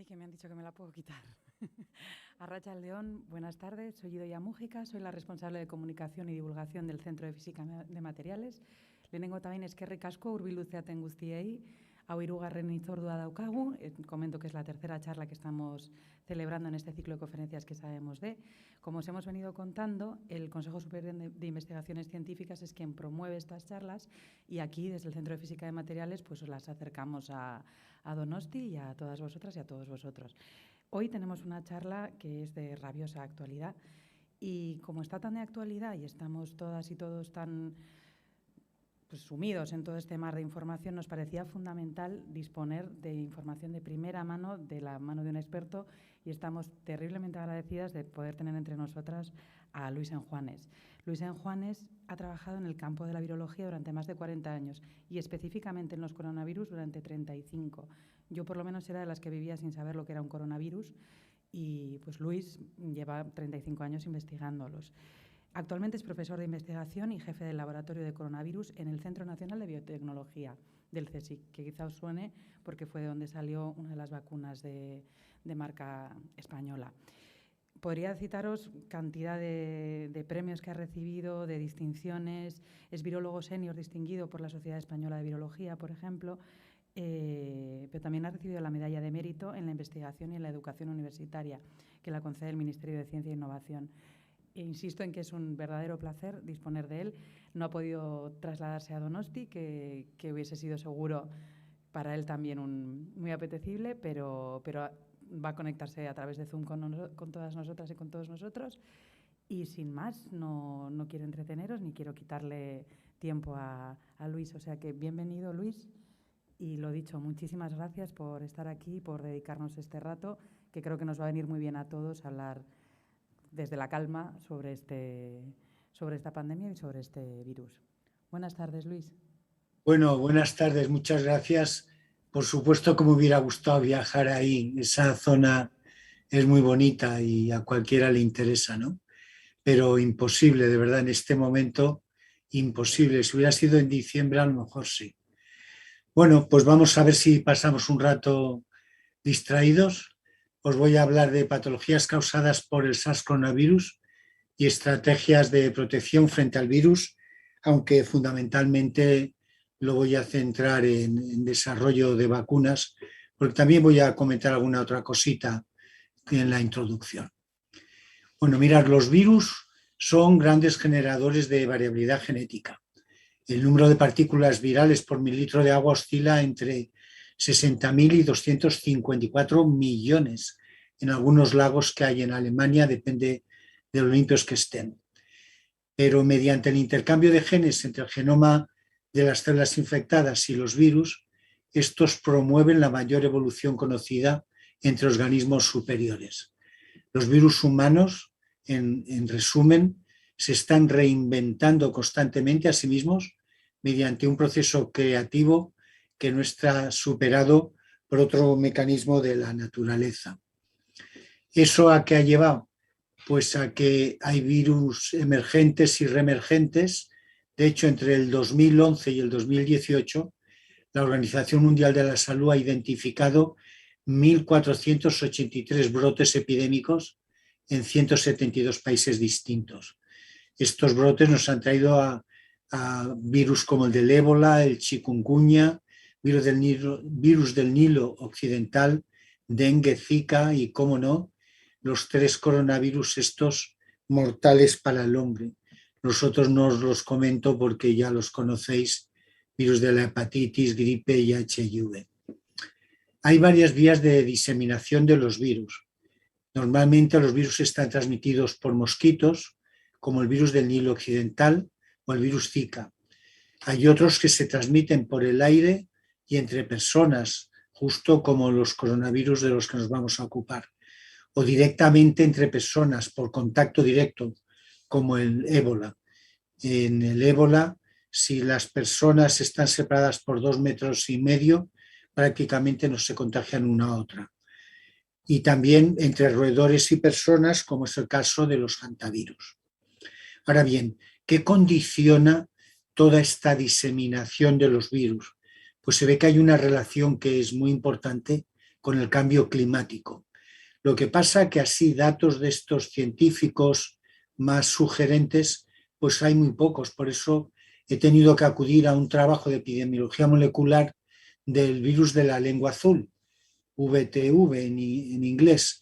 Ay, que me han dicho que me la puedo quitar. Arratsalde-on, buenas tardes. Soy Idoia Mújica, soy la responsable de comunicación y divulgación del Centro de Física de Materiales. Lehenengo eta behin eskerrik asko hurbildu zaten guztiei. Hau hirugarren hitzordua daukagu. Comento que es la tercera charla que estamos celebrando en este ciclo de conferencias que sabemos de. Como os hemos venido contando, el Consejo Superior de Investigaciones Científicas es quien promueve estas charlas y aquí, desde el Centro de Física de Materiales, pues os las acercamos a Donosti y a todas vosotras y a todos vosotros. Hoy tenemos una charla que es de rabiosa actualidad y como está tan de actualidad y estamos todas y todos tan sumidos en todo este mar de información, nos parecía fundamental disponer de información de primera mano, de la mano de un experto, y estamos terriblemente agradecidas de poder tener entre nosotras a Luis Enjuanes. Luis Enjuanes ha trabajado en el campo de la virología durante más de 40 años y específicamente en los coronavirus durante 35. Yo por lo menos era de las que vivía sin saber lo que era un coronavirus y pues Luis lleva 35 años investigándolos. Actualmente es profesor de investigación y jefe del laboratorio de coronavirus en el Centro Nacional de Biotecnología del CSIC, que quizá os suene porque fue de donde salió una de las vacunas de marca española. Podría citaros cantidad de premios que ha recibido, de distinciones. Es virólogo senior distinguido por la Sociedad Española de Virología, por ejemplo, pero también ha recibido la medalla de mérito en la investigación y en la educación universitaria, que la concede el Ministerio de Ciencia e Innovación. Insisto en que es un verdadero placer disponer de él. No ha podido trasladarse a Donosti, que hubiese sido seguro para él también muy apetecible, pero va a conectarse a través de Zoom con todas nosotras y con todos nosotros. Y sin más, no quiero entreteneros ni quiero quitarle tiempo a Luis. O sea que bienvenido, Luis. Y lo dicho, muchísimas gracias por estar aquí, por dedicarnos este rato, que creo que nos va a venir muy bien a todos hablar desde la calma sobre esta pandemia y sobre este virus. Buenas tardes, Luis. Bueno, buenas tardes, muchas gracias. Por supuesto que me hubiera gustado viajar ahí, esa zona es muy bonita y a cualquiera le interesa, ¿no? Pero imposible, de verdad, en este momento, imposible. Si hubiera sido en diciembre, a lo mejor sí. Bueno, pues vamos a ver si pasamos un rato distraídos. Os voy a hablar de patologías causadas por el SARS-CoV y estrategias de protección frente al virus, aunque fundamentalmente lo voy a centrar en desarrollo de vacunas, porque también voy a comentar alguna otra cosita en la introducción. Bueno, mirad, los virus son grandes generadores de variabilidad genética. El número de partículas virales por mililitro de agua oscila entre 60.000 y 254 millones. En algunos lagos que hay en Alemania, depende de lo limpios que estén. Pero mediante el intercambio de genes entre el genoma de las células infectadas y los virus, estos promueven la mayor evolución conocida entre organismos superiores. Los virus humanos, en resumen, se están reinventando constantemente a sí mismos mediante un proceso creativo que no está superado por otro mecanismo de la naturaleza. ¿Eso a qué ha llevado? Pues a que hay virus emergentes y reemergentes. De hecho, entre el 2011 y el 2018, la Organización Mundial de la Salud ha identificado 1.483 brotes epidémicos en 172 países distintos. Estos brotes nos han traído a virus como el del ébola, el chikungunya, virus del Nilo occidental, dengue, zika y, cómo no, los 3 coronavirus estos mortales para el hombre. Nosotros no os los comento porque ya los conocéis, virus de la hepatitis, gripe y HIV. Hay varias vías de diseminación de los virus. Normalmente los virus están transmitidos por mosquitos, como el virus del Nilo occidental o el virus Zika. Hay otros que se transmiten por el aire y entre personas, justo como los coronavirus de los que nos vamos a ocupar, o directamente entre personas por contacto directo, como el ébola. En el ébola, si las personas están separadas por 2,5 metros, prácticamente no se contagian una a otra. Y también entre roedores y personas, como es el caso de los hantavirus. Ahora bien, ¿qué condiciona toda esta diseminación de los virus? Pues se ve que hay una relación que es muy importante, con el cambio climático. Lo que pasa que así datos de estos científicos más sugerentes, pues hay muy pocos. Por eso he tenido que acudir a un trabajo de epidemiología molecular del virus de la lengua azul, VTV en inglés.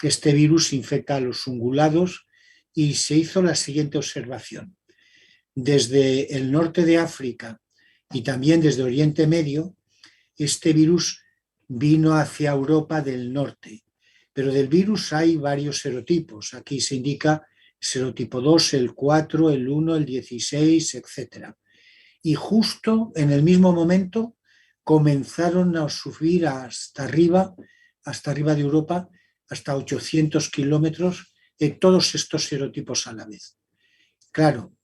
Este virus infecta a los ungulados y se hizo la siguiente observación. Desde el norte de África y también desde Oriente Medio, este virus vino hacia Europa del norte. Pero del virus hay varios serotipos. Aquí se indica serotipo 2, el 4, el 1, el 16, etc. Y justo en el mismo momento comenzaron a subir hasta arriba de Europa, hasta 800 kilómetros, todos estos serotipos a la vez. Claro,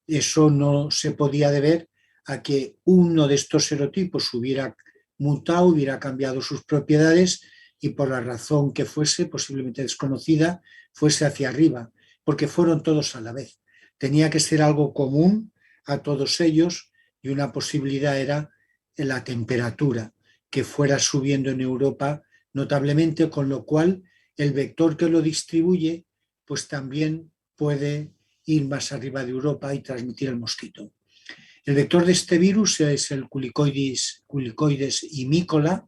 eso no se podía deber a que uno de estos serotipos hubiera mutado, hubiera cambiado sus propiedades y por la razón que fuese, posiblemente desconocida, fuese hacia arriba, porque fueron todos a la vez. Tenía que ser algo común a todos ellos y una posibilidad era la temperatura, que fuera subiendo en Europa notablemente, con lo cual el vector que lo distribuye pues también puede ir más arriba de Europa y transmitir el mosquito. El vector de este virus es el Culicoides imícola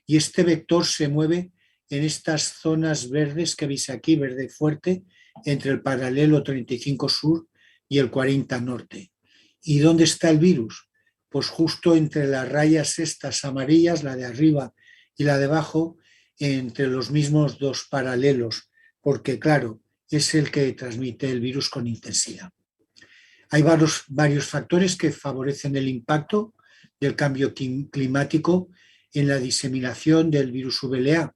y este vector se mueve en estas zonas verdes que veis aquí, verde fuerte, entre el paralelo 35 sur y el 40 norte. ¿Y dónde está el virus? Pues justo entre las rayas estas amarillas, la de arriba y la de abajo, entre los mismos dos paralelos, porque claro, es el que transmite el virus con intensidad. Hay varios factores que favorecen el impacto del cambio climático en la diseminación del virus VLA,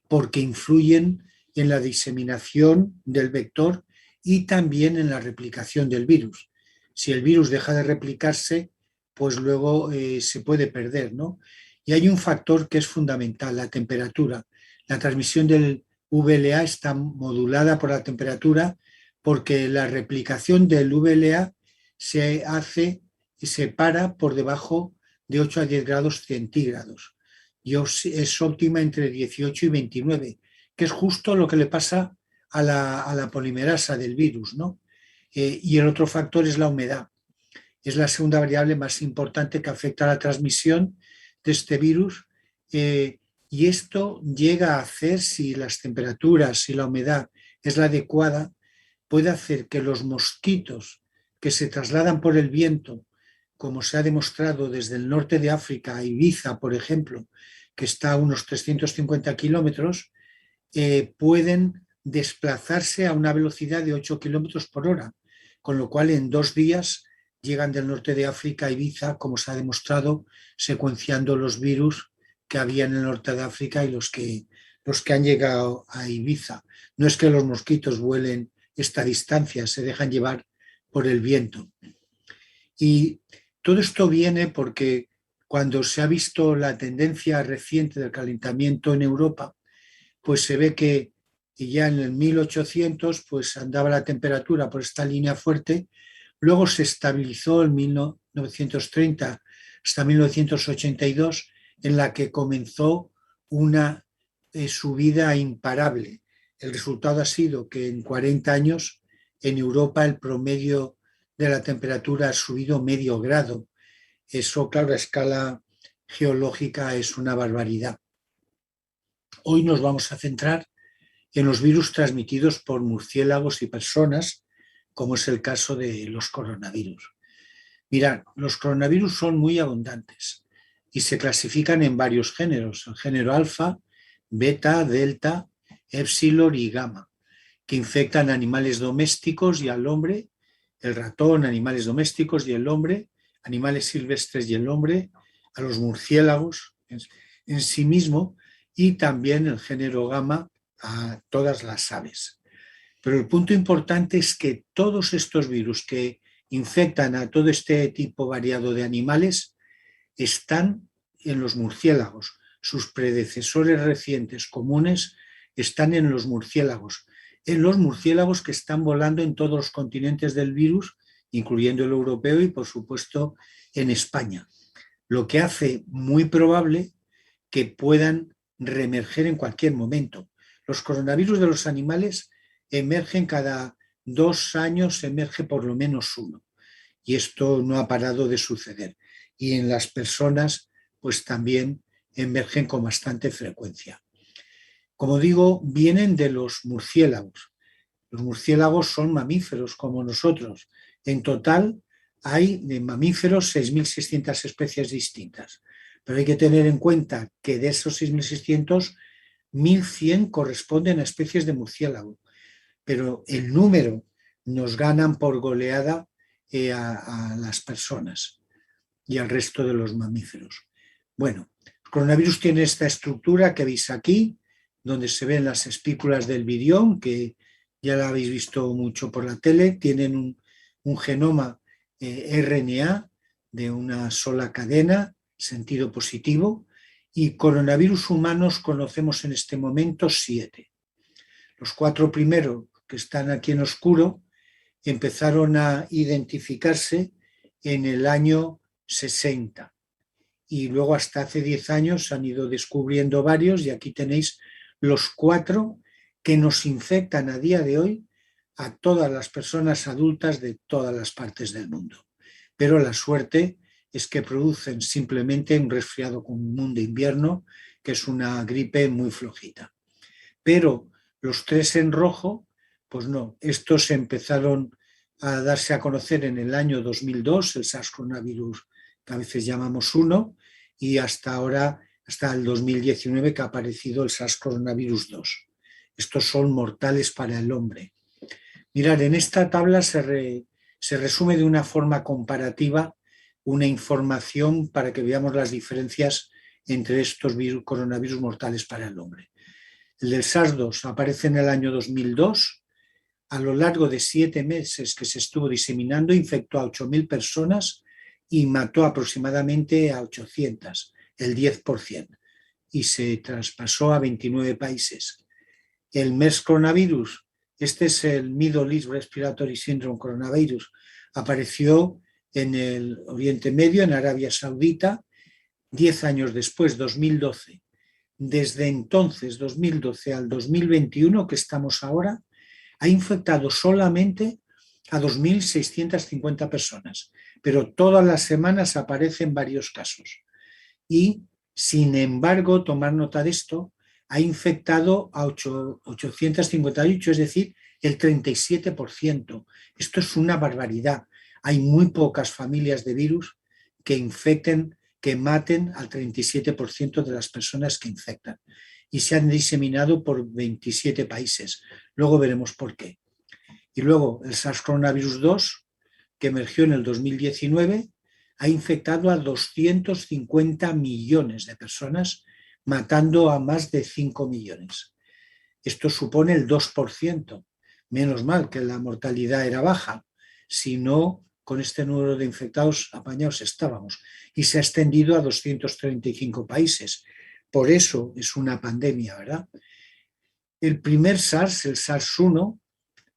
porque influyen en la diseminación del vector y también en la replicación del virus. Si el virus deja de replicarse, pues luego se puede perder, ¿no? Y hay un factor que es fundamental, la temperatura. La transmisión del VLA está modulada por la temperatura porque la replicación del VLA se hace y se para por debajo de 8 a 10 grados centígrados. Y es óptima entre 18 y 29, que es justo lo que le pasa a la polimerasa del virus, ¿no? Y el otro factor es la humedad. Es la segunda variable más importante que afecta a la transmisión de este virus. Y esto llega a hacer, si las temperaturas y la humedad es la adecuada, puede hacer que los mosquitos que se trasladan por el viento, como se ha demostrado desde el norte de África a Ibiza, por ejemplo, que está a unos 350 kilómetros, pueden desplazarse a una velocidad de 8 kilómetros por hora, con lo cual en 2 días llegan del norte de África a Ibiza, como se ha demostrado, secuenciando los virus que había en el norte de África y los que han llegado a Ibiza. No es que los mosquitos vuelen esta distancia, se dejan llevar por el viento. Y todo esto viene porque cuando se ha visto la tendencia reciente del calentamiento en Europa, pues se ve que ya en el 1800 pues andaba la temperatura por esta línea fuerte, luego se estabilizó en 1930 hasta 1982, en la que comenzó una subida imparable. El resultado ha sido que en 40 años en Europa el promedio de la temperatura ha subido medio grado. Eso, claro, a escala geológica es una barbaridad. Hoy nos vamos a centrar en los virus transmitidos por murciélagos y personas, como es el caso de los coronavirus. Mirad, los coronavirus son muy abundantes y se clasifican en varios géneros, el género alfa, beta, delta, épsilon y gamma, que infectan a animales domésticos y al hombre, el ratón, animales domésticos y el hombre, animales silvestres y el hombre, a los murciélagos en sí mismo y también el género gamma a todas las aves. Pero el punto importante es que todos estos virus que infectan a todo este tipo variado de animales están en los murciélagos. Sus predecesores recientes comunes están en los murciélagos que están volando en todos los continentes del virus, incluyendo el europeo y, por supuesto, en España. Lo que hace muy probable que puedan reemerger en cualquier momento. Los coronavirus de los animales emergen cada 2 años, emerge por lo menos uno. Y esto no ha parado de suceder. Y en las personas, pues también emergen con bastante frecuencia. Como digo, vienen de los murciélagos. Los murciélagos son mamíferos como nosotros. En total hay de mamíferos 6.600 especies distintas. Pero hay que tener en cuenta que de esos 6.600, 1.100 corresponden a especies de murciélago. Pero el número nos ganan por goleada a las personas y al resto de los mamíferos. Bueno, el coronavirus tiene esta estructura que veis aquí, donde se ven las espículas del virión, que ya la habéis visto mucho por la tele. Tienen un genoma RNA de una sola cadena, sentido positivo, y coronavirus humanos conocemos en este momento 7. Los 4 primeros, que están aquí en oscuro, empezaron a identificarse en el año 60. Y luego hasta hace 10 años han ido descubriendo varios, y aquí tenéis los 4 que nos infectan a día de hoy a todas las personas adultas de todas las partes del mundo. Pero la suerte es que producen simplemente un resfriado común de invierno, que es una gripe muy flojita. Pero los 3 en rojo, pues no, estos empezaron a darse a conocer en el año 2002, el SARS coronavirus que a veces llamamos 1, y hasta ahora, hasta el 2019, que ha aparecido el SARS coronavirus 2. Estos son mortales para el hombre. Mirad, en esta tabla se resume de una forma comparativa una información para que veamos las diferencias entre estos coronavirus mortales para el hombre. El del SARS-2 aparece en el año 2002. A lo largo de 7 meses que se estuvo diseminando, infectó a 8.000 personas y mató aproximadamente a 800, el 10%, y se traspasó a 29 países. El MERS coronavirus, este es el Middle East Respiratory Syndrome coronavirus, apareció en el Oriente Medio, en Arabia Saudita, 10 años después, 2012. Desde entonces, 2012 al 2021, que estamos ahora, ha infectado solamente a 2.650 personas, pero todas las semanas aparecen varios casos. Y, sin embargo, tomar nota de esto, ha infectado a 858, es decir, el 37%. Esto es una barbaridad. Hay muy pocas familias de virus que infecten, que maten al 37% de las personas que infectan. Y se han diseminado por 27 países. Luego veremos por qué. Y luego el SARS coronavirus 2, que emergió en el 2019, ha infectado a 250 millones de personas, matando a más de 5 millones. Esto supone el 2%. Menos mal que la mortalidad era baja, si no, con este número de infectados apañados estábamos. Y se ha extendido a 235 países. Por eso es una pandemia, ¿verdad? El primer SARS, el SARS-1,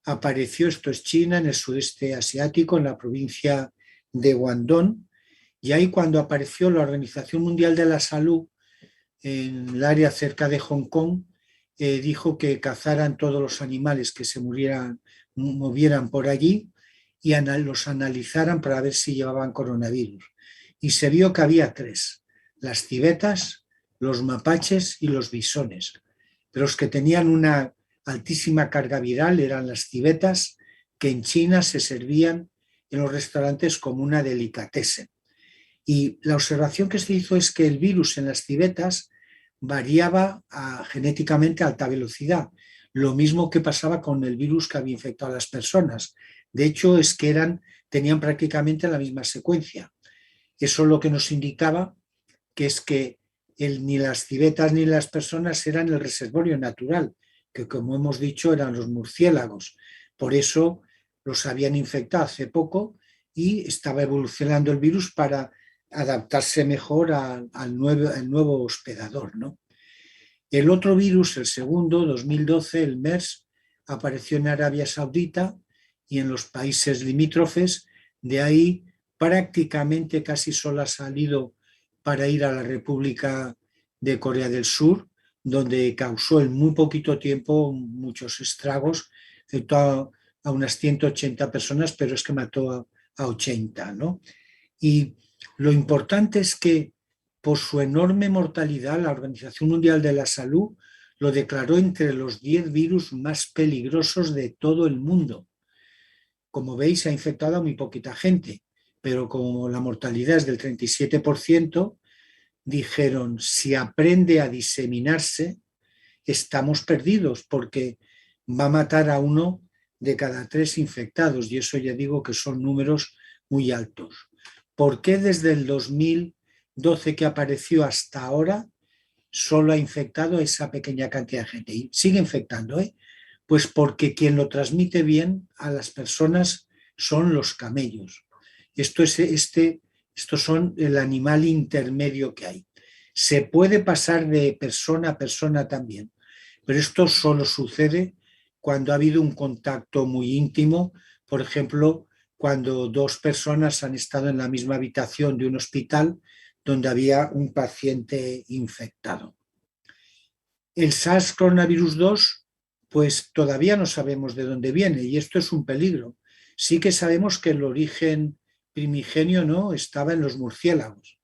apareció, esto es China, en el sudeste asiático, en la provincia de Guangdong, y ahí cuando apareció la Organización Mundial de la Salud, en el área cerca de Hong Kong, dijo que cazaran todos los animales que se movieran por allí y los analizaran para ver si llevaban coronavirus. Y se vio que había 3, las civetas, los mapaches y los bisones. Pero los que tenían una altísima carga viral eran las civetas, que en China se servían en los restaurantes como una delicatessen. Y la observación que se hizo es que el virus en las civetas variaba genéticamente a alta velocidad, lo mismo que pasaba con el virus que había infectado a las personas. De hecho, es que tenían prácticamente la misma secuencia. Eso lo que nos indicaba que es que ni las civetas ni las personas eran el reservorio natural, que como hemos dicho eran los murciélagos. Por eso los habían infectado hace poco y estaba evolucionando el virus para adaptarse mejor al nuevo hospedador, ¿no? El otro virus, el segundo, 2012, el MERS, apareció en Arabia Saudita y en los países limítrofes. De ahí prácticamente casi solo ha salido para ir a la República de Corea del Sur, donde causó en muy poquito tiempo muchos estragos, afectó a unas 180 personas, pero es que mató a 80, ¿no? Y lo importante es que por su enorme mortalidad, la Organización Mundial de la Salud lo declaró entre los 10 virus más peligrosos de todo el mundo. Como veis, se ha infectado a muy poquita gente, pero como la mortalidad es del 37%, dijeron, si aprende a diseminarse, estamos perdidos porque va a matar a 1 de cada 3 infectados, y eso ya digo que son números muy altos. ¿Por qué desde el 2012 que apareció hasta ahora solo ha infectado a esa pequeña cantidad de gente? Y sigue infectando, ¿eh? Pues porque quien lo transmite bien a las personas son los camellos. Estos son el animal intermedio que hay. Se puede pasar de persona a persona también, pero esto solo sucede cuando ha habido un contacto muy íntimo, por ejemplo, cuando 2 personas han estado en la misma habitación de un hospital donde había un paciente infectado. El SARS coronavirus 2, pues todavía no sabemos de dónde viene y esto es un peligro. Sí que sabemos que el origen primigenio no estaba en los murciélagos,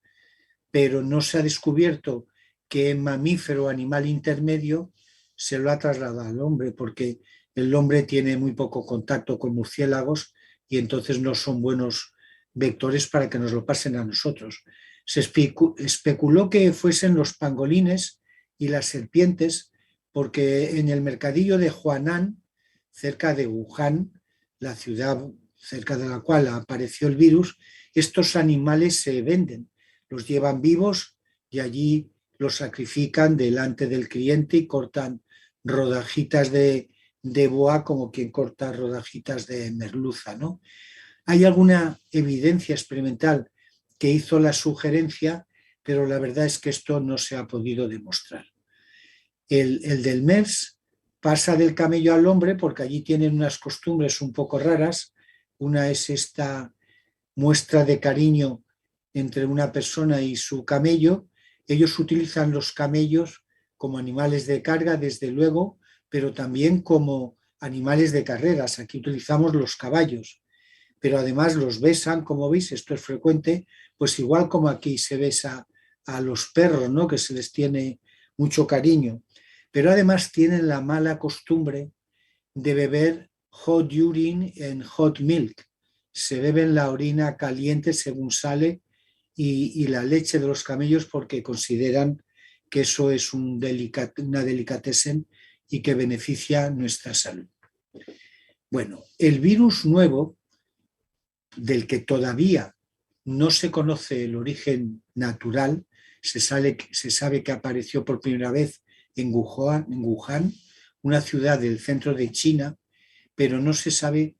pero no se ha descubierto qué mamífero o animal intermedio se lo ha trasladado al hombre, porque el hombre tiene muy poco contacto con murciélagos y entonces no son buenos vectores para que nos lo pasen a nosotros. Se especuló que fuesen los pangolines y las serpientes, porque en el mercadillo de Huanan, cerca de Wuhan, la ciudad cerca de la cual apareció el virus, estos animales se venden, los llevan vivos y allí los sacrifican delante del cliente y cortan rodajitas de boa como quien corta rodajitas de merluza, ¿no? Hay alguna evidencia experimental que hizo la sugerencia, pero la verdad es que esto no se ha podido demostrar. El del MERS pasa del camello al hombre porque allí tienen unas costumbres un poco raras. Una es esta muestra de cariño entre una persona y su camello. Ellos utilizan los camellos como animales de carga, desde luego, pero también como animales de carreras. Aquí utilizamos los caballos, pero además los besan, como veis, esto es frecuente, pues igual como aquí se besa a los perros, ¿no? Que se les tiene mucho cariño. Pero además tienen la mala costumbre de beber hot urine en hot milk. Se beben la orina caliente según sale y la leche de los camellos porque consideran que eso es una delicatessen y que beneficia nuestra salud. Bueno, el virus nuevo, del que todavía no se conoce el origen natural, se sabe que apareció por primera vez en Wuhan, una ciudad del centro de China, pero no se sabe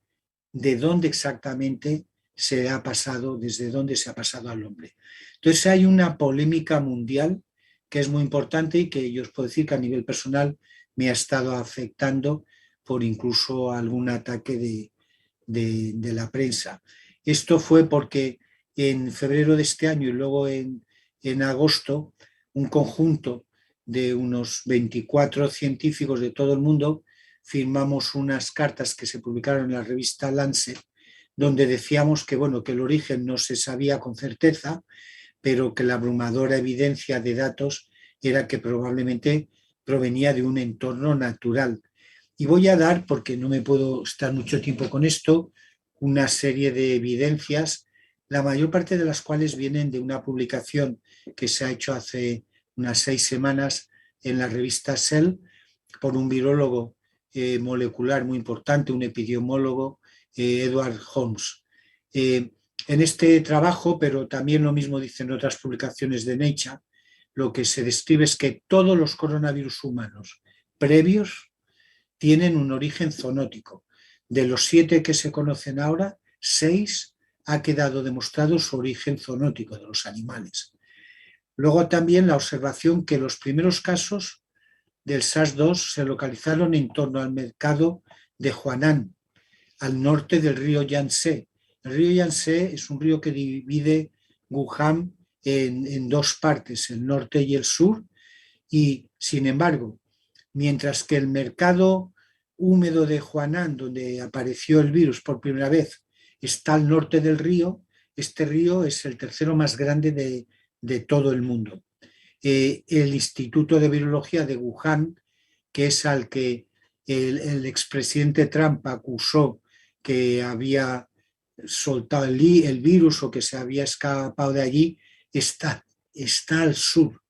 de dónde exactamente se ha pasado, desde dónde se ha pasado al hombre. Entonces hay una polémica mundial que es muy importante y que yo os puedo decir que a nivel personal me ha estado afectando por incluso algún ataque de la prensa. Esto fue porque en febrero de este año y luego en agosto, un conjunto de unos 24 científicos de todo el mundo firmamos unas cartas que se publicaron en la revista Lancet, donde decíamos que, bueno, que el origen no se sabía con certeza, pero que la abrumadora evidencia de datos era que probablemente provenía de un entorno natural. Y voy a dar, porque no me puedo estar mucho tiempo con esto, una serie de evidencias, la mayor parte de las cuales vienen de una publicación que se ha hecho hace unas 6 semanas en la revista Cell por un virólogo molecular muy importante, un epidemiólogo, Edward Holmes. En este trabajo, pero también lo mismo dicen otras publicaciones de Nature, lo que se describe es que todos los coronavirus humanos previos tienen un origen zoonótico. De los 7 que se conocen ahora, 6 ha quedado demostrado su origen zoonótico de los animales. Luego también la observación que los primeros casos del SARS-2 se localizaron en torno al mercado de Huanan, al norte del río Yangtze. El río Yangtze es un río que divide Wuhan en 2 partes, el norte y el sur, Y, sin embargo, mientras que el mercado húmedo de Huanan, donde apareció el virus por primera vez, está al norte del río, este río es el tercero más grande de todo el mundo. El Instituto de Virología de Wuhan, que es al que el expresidente Trump acusó que había soltado el virus o que se había escapado de allí, está al sur.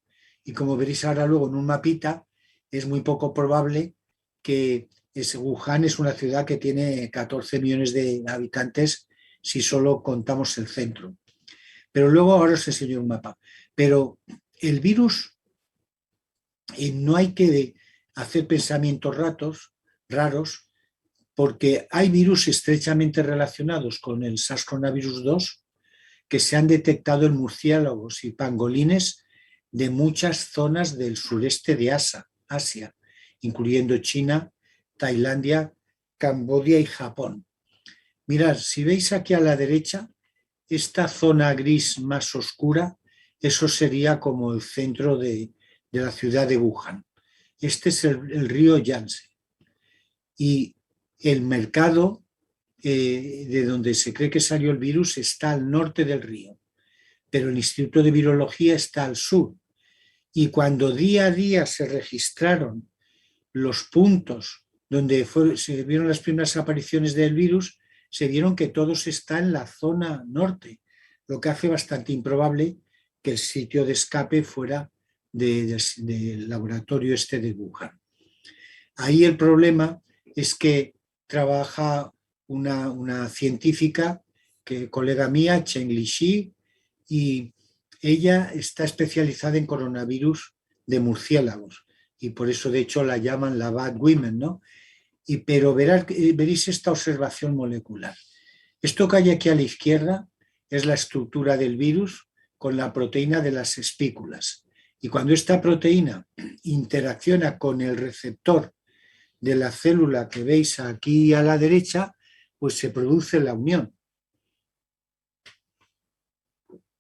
Y como veréis ahora luego en un mapita, es muy poco probable que Wuhan es una ciudad que tiene 14 millones de habitantes si solo contamos el centro. Pero luego ahora os enseño un mapa. Pero el virus, no hay que hacer pensamientos raros, porque hay virus estrechamente relacionados con el SARS-CoV-2 que se han detectado en murciélagos y pangolines de muchas zonas del sureste de Asia, incluyendo China, Tailandia, Camboya y Japón. Mirad, si veis aquí a la derecha, esta zona gris más oscura, eso sería como el centro de la ciudad de Wuhan. Este es el río Yangtze. Y el mercado de donde se cree que salió el virus está al norte del río, pero el Instituto de Virología está al sur. Y cuando día a día se registraron los puntos donde se vieron las primeras apariciones del virus, se vieron que todos están en la zona norte, lo que hace bastante improbable que el sitio de escape fuera del laboratorio este de Wuhan. Ahí el problema es que trabaja una científica, colega mía, Chen Lixi, y ella está especializada en coronavirus de murciélagos y por eso de hecho la llaman la Bad Women, ¿no? Pero veréis esta observación molecular. Esto que hay aquí a la izquierda es la estructura del virus con la proteína de las espículas. Y cuando esta proteína interacciona con el receptor de la célula que veis aquí a la derecha, pues se produce la unión.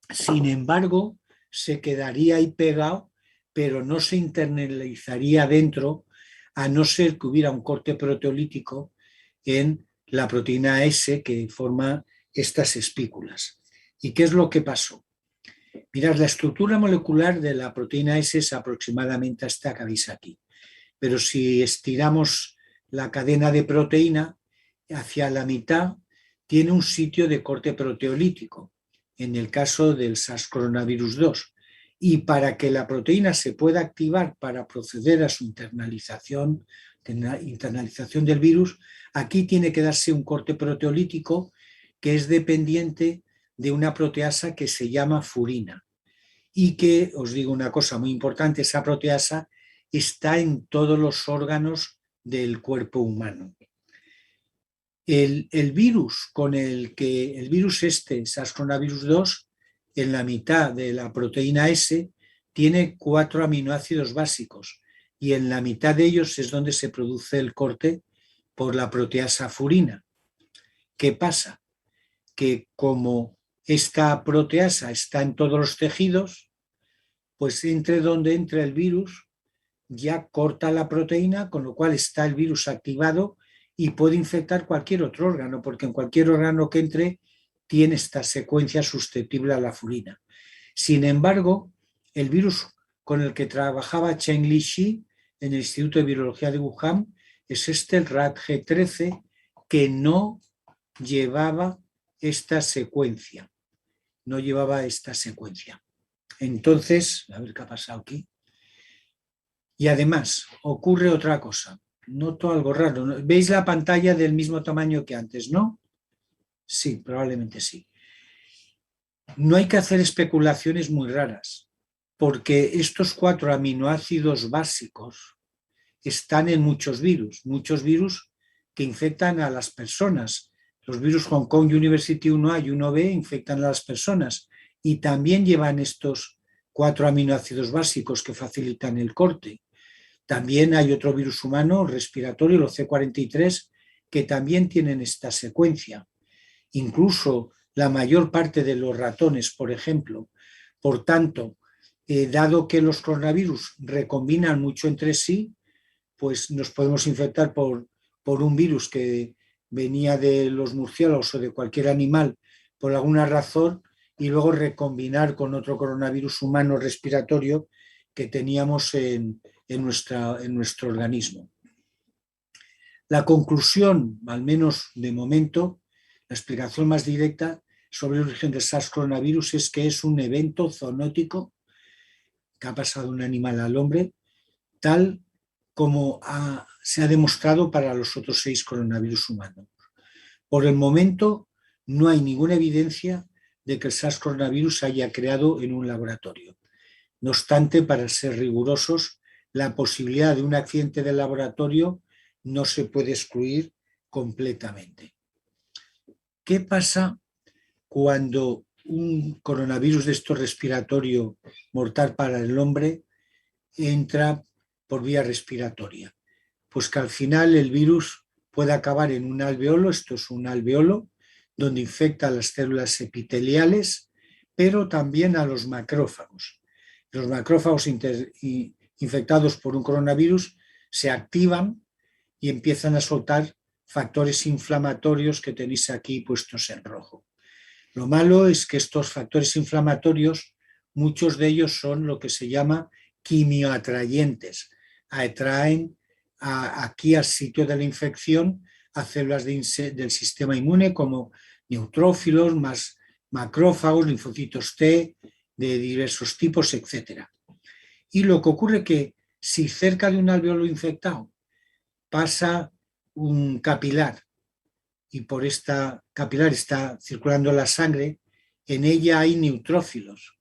Sin embargo, se quedaría ahí pegado, pero no se internalizaría dentro, a no ser que hubiera un corte proteolítico en la proteína S que forma estas espículas. ¿Y qué es lo que pasó? Mirad, la estructura molecular de la proteína S es aproximadamente esta que veis aquí. Pero si estiramos la cadena de proteína hacia la mitad, tiene un sitio de corte proteolítico, en el caso del SARS-CoV-2. Y para que la proteína se pueda activar para proceder a su internalización del virus, aquí tiene que darse un corte proteolítico que es dependiente de una proteasa que se llama furina. Y que, os digo una cosa muy importante, esa proteasa está en todos los órganos del cuerpo humano. El virus SARS-CoV-2, en la mitad de la proteína S, tiene 4 aminoácidos básicos y en la mitad de ellos es donde se produce el corte por la proteasa furina. ¿Qué pasa? Que como esta proteasa está en todos los tejidos, pues entre donde entra el virus ya corta la proteína, con lo cual está el virus activado y puede infectar cualquier otro órgano, porque en cualquier órgano que entre tiene esta secuencia susceptible a la furina. Sin embargo, el virus con el que trabajaba Chen Lixi en el Instituto de Virología de Wuhan es el RAT-G13, que no llevaba esta secuencia. Entonces, a ver qué ha pasado aquí. Y además, ocurre otra cosa. Noto algo raro. ¿Veis la pantalla del mismo tamaño que antes, no? Sí, probablemente sí. No hay que hacer especulaciones muy raras, porque estos 4 aminoácidos básicos están en muchos virus que infectan a las personas. Los virus Hong Kong University 1A y 1B infectan a las personas y también llevan estos 4 aminoácidos básicos que facilitan el corte. También hay otro virus humano respiratorio, el C43, que también tienen esta secuencia. Incluso la mayor parte de los ratones, por ejemplo. Por tanto, dado que los coronavirus recombinan mucho entre sí, pues nos podemos infectar por un virus que venía de los murciélagos o de cualquier animal por alguna razón y luego recombinar con otro coronavirus humano respiratorio que teníamos en nuestro organismo. La conclusión, al menos de momento, la explicación más directa sobre el origen del SARS coronavirus es que es un evento zoonótico que ha pasado de un animal al hombre, tal como se ha demostrado para los otros 6 coronavirus humanos. Por el momento, no hay ninguna evidencia de que el SARS coronavirus se haya creado en un laboratorio. No obstante, para ser rigurosos, la posibilidad de un accidente de laboratorio no se puede excluir completamente. ¿Qué pasa cuando un coronavirus de esto respiratorio mortal para el hombre entra por vía respiratoria? Pues que al final el virus puede acabar en un alveolo, esto es un alveolo, donde infecta a las células epiteliales, pero también a los macrófagos. Los macrófagos infectados por un coronavirus se activan y empiezan a soltar factores inflamatorios que tenéis aquí puestos en rojo. Lo malo es que estos factores inflamatorios, muchos de ellos son lo que se llama quimioatrayentes. Atraen aquí al sitio de la infección a células del sistema inmune como neutrófilos, más macrófagos, linfocitos T de diversos tipos, etc. Y lo que ocurre es que si cerca de un alveolo infectado pasa un capilar y por esta capilar está circulando la sangre, en ella hay neutrófilos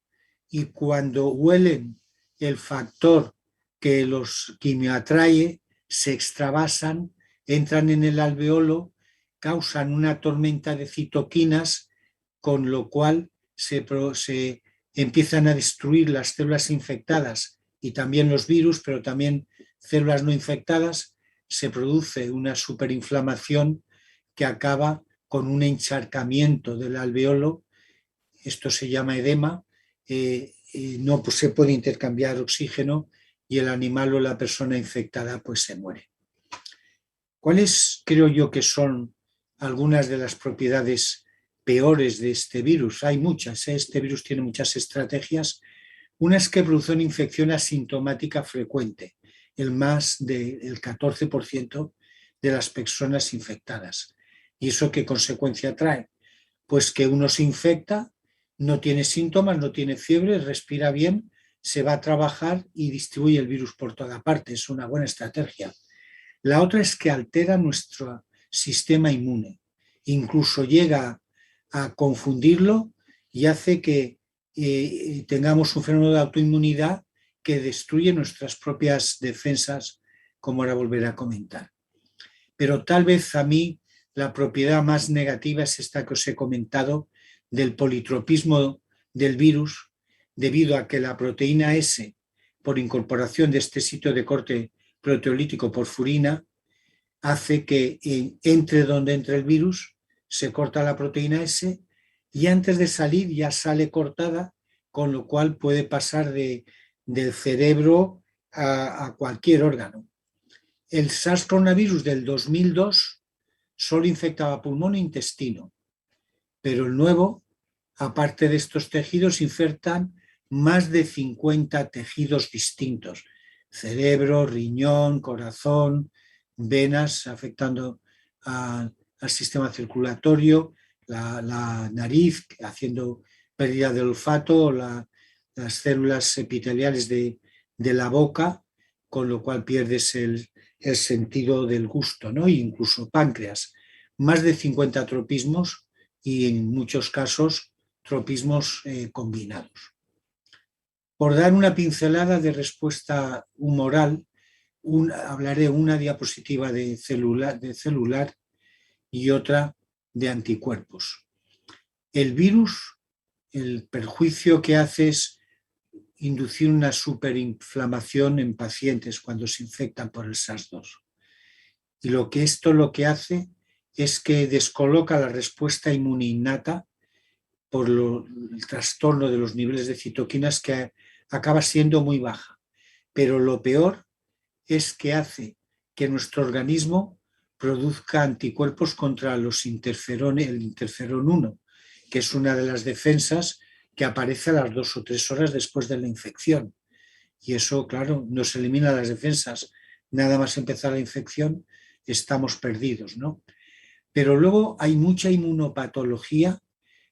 y cuando huelen el factor que los quimioatrae, se extravasan, entran en el alveolo, causan una tormenta de citoquinas, con lo cual se empiezan a destruir las células infectadas y también los virus, pero también células no infectadas, se produce una superinflamación que acaba con un encharcamiento del alveolo, esto se llama edema, no se puede intercambiar oxígeno y el animal o la persona infectada pues se muere. ¿Cuáles creo yo que son algunas de las propiedades peores de este virus? Hay muchas, este virus tiene muchas estrategias. Una es que produce una infección asintomática frecuente, el más del 14% de las personas infectadas. ¿Y eso qué consecuencia trae? Pues que uno se infecta, no tiene síntomas, no tiene fiebre, respira bien, se va a trabajar y distribuye el virus por toda parte. Es una buena estrategia. La otra es que altera nuestro sistema inmune. Incluso llega a confundirlo y hace que tengamos un fenómeno de autoinmunidad que destruye nuestras propias defensas, como ahora volveré a comentar. Pero tal vez a mí la propiedad más negativa es esta que os he comentado del politropismo del virus, debido a que la proteína S, por incorporación de este sitio de corte proteolítico porfurina, hace que entre donde entre el virus, se corta la proteína S y antes de salir ya sale cortada, con lo cual puede pasar del cerebro a cualquier órgano. El SARS coronavirus del 2002 solo infectaba pulmón e intestino, pero el nuevo, aparte de estos tejidos, infectan más de 50 tejidos distintos, cerebro, riñón, corazón, venas, afectando al sistema circulatorio, la nariz, haciendo pérdida del olfato, las células epiteliales de la boca, con lo cual pierdes el sentido del gusto, ¿no? E incluso páncreas. Más de 50 tropismos y en muchos casos tropismos combinados. Por dar una pincelada de respuesta humoral, hablaré una diapositiva de celular y otra de anticuerpos. El virus, el perjuicio que hace es inducir una superinflamación en pacientes cuando se infectan por el SARS-2. Y esto lo que hace es que descoloca la respuesta inmune innata por el trastorno de los niveles de citoquinas que acaba siendo muy baja. Pero lo peor es que hace que nuestro organismo produzca anticuerpos contra los el interferón 1, que es una de las defensas que aparece a las 2 o 3 horas después de la infección. Y eso, claro, nos elimina las defensas. Nada más empezar la infección, estamos perdidos, ¿no? Pero luego hay mucha inmunopatología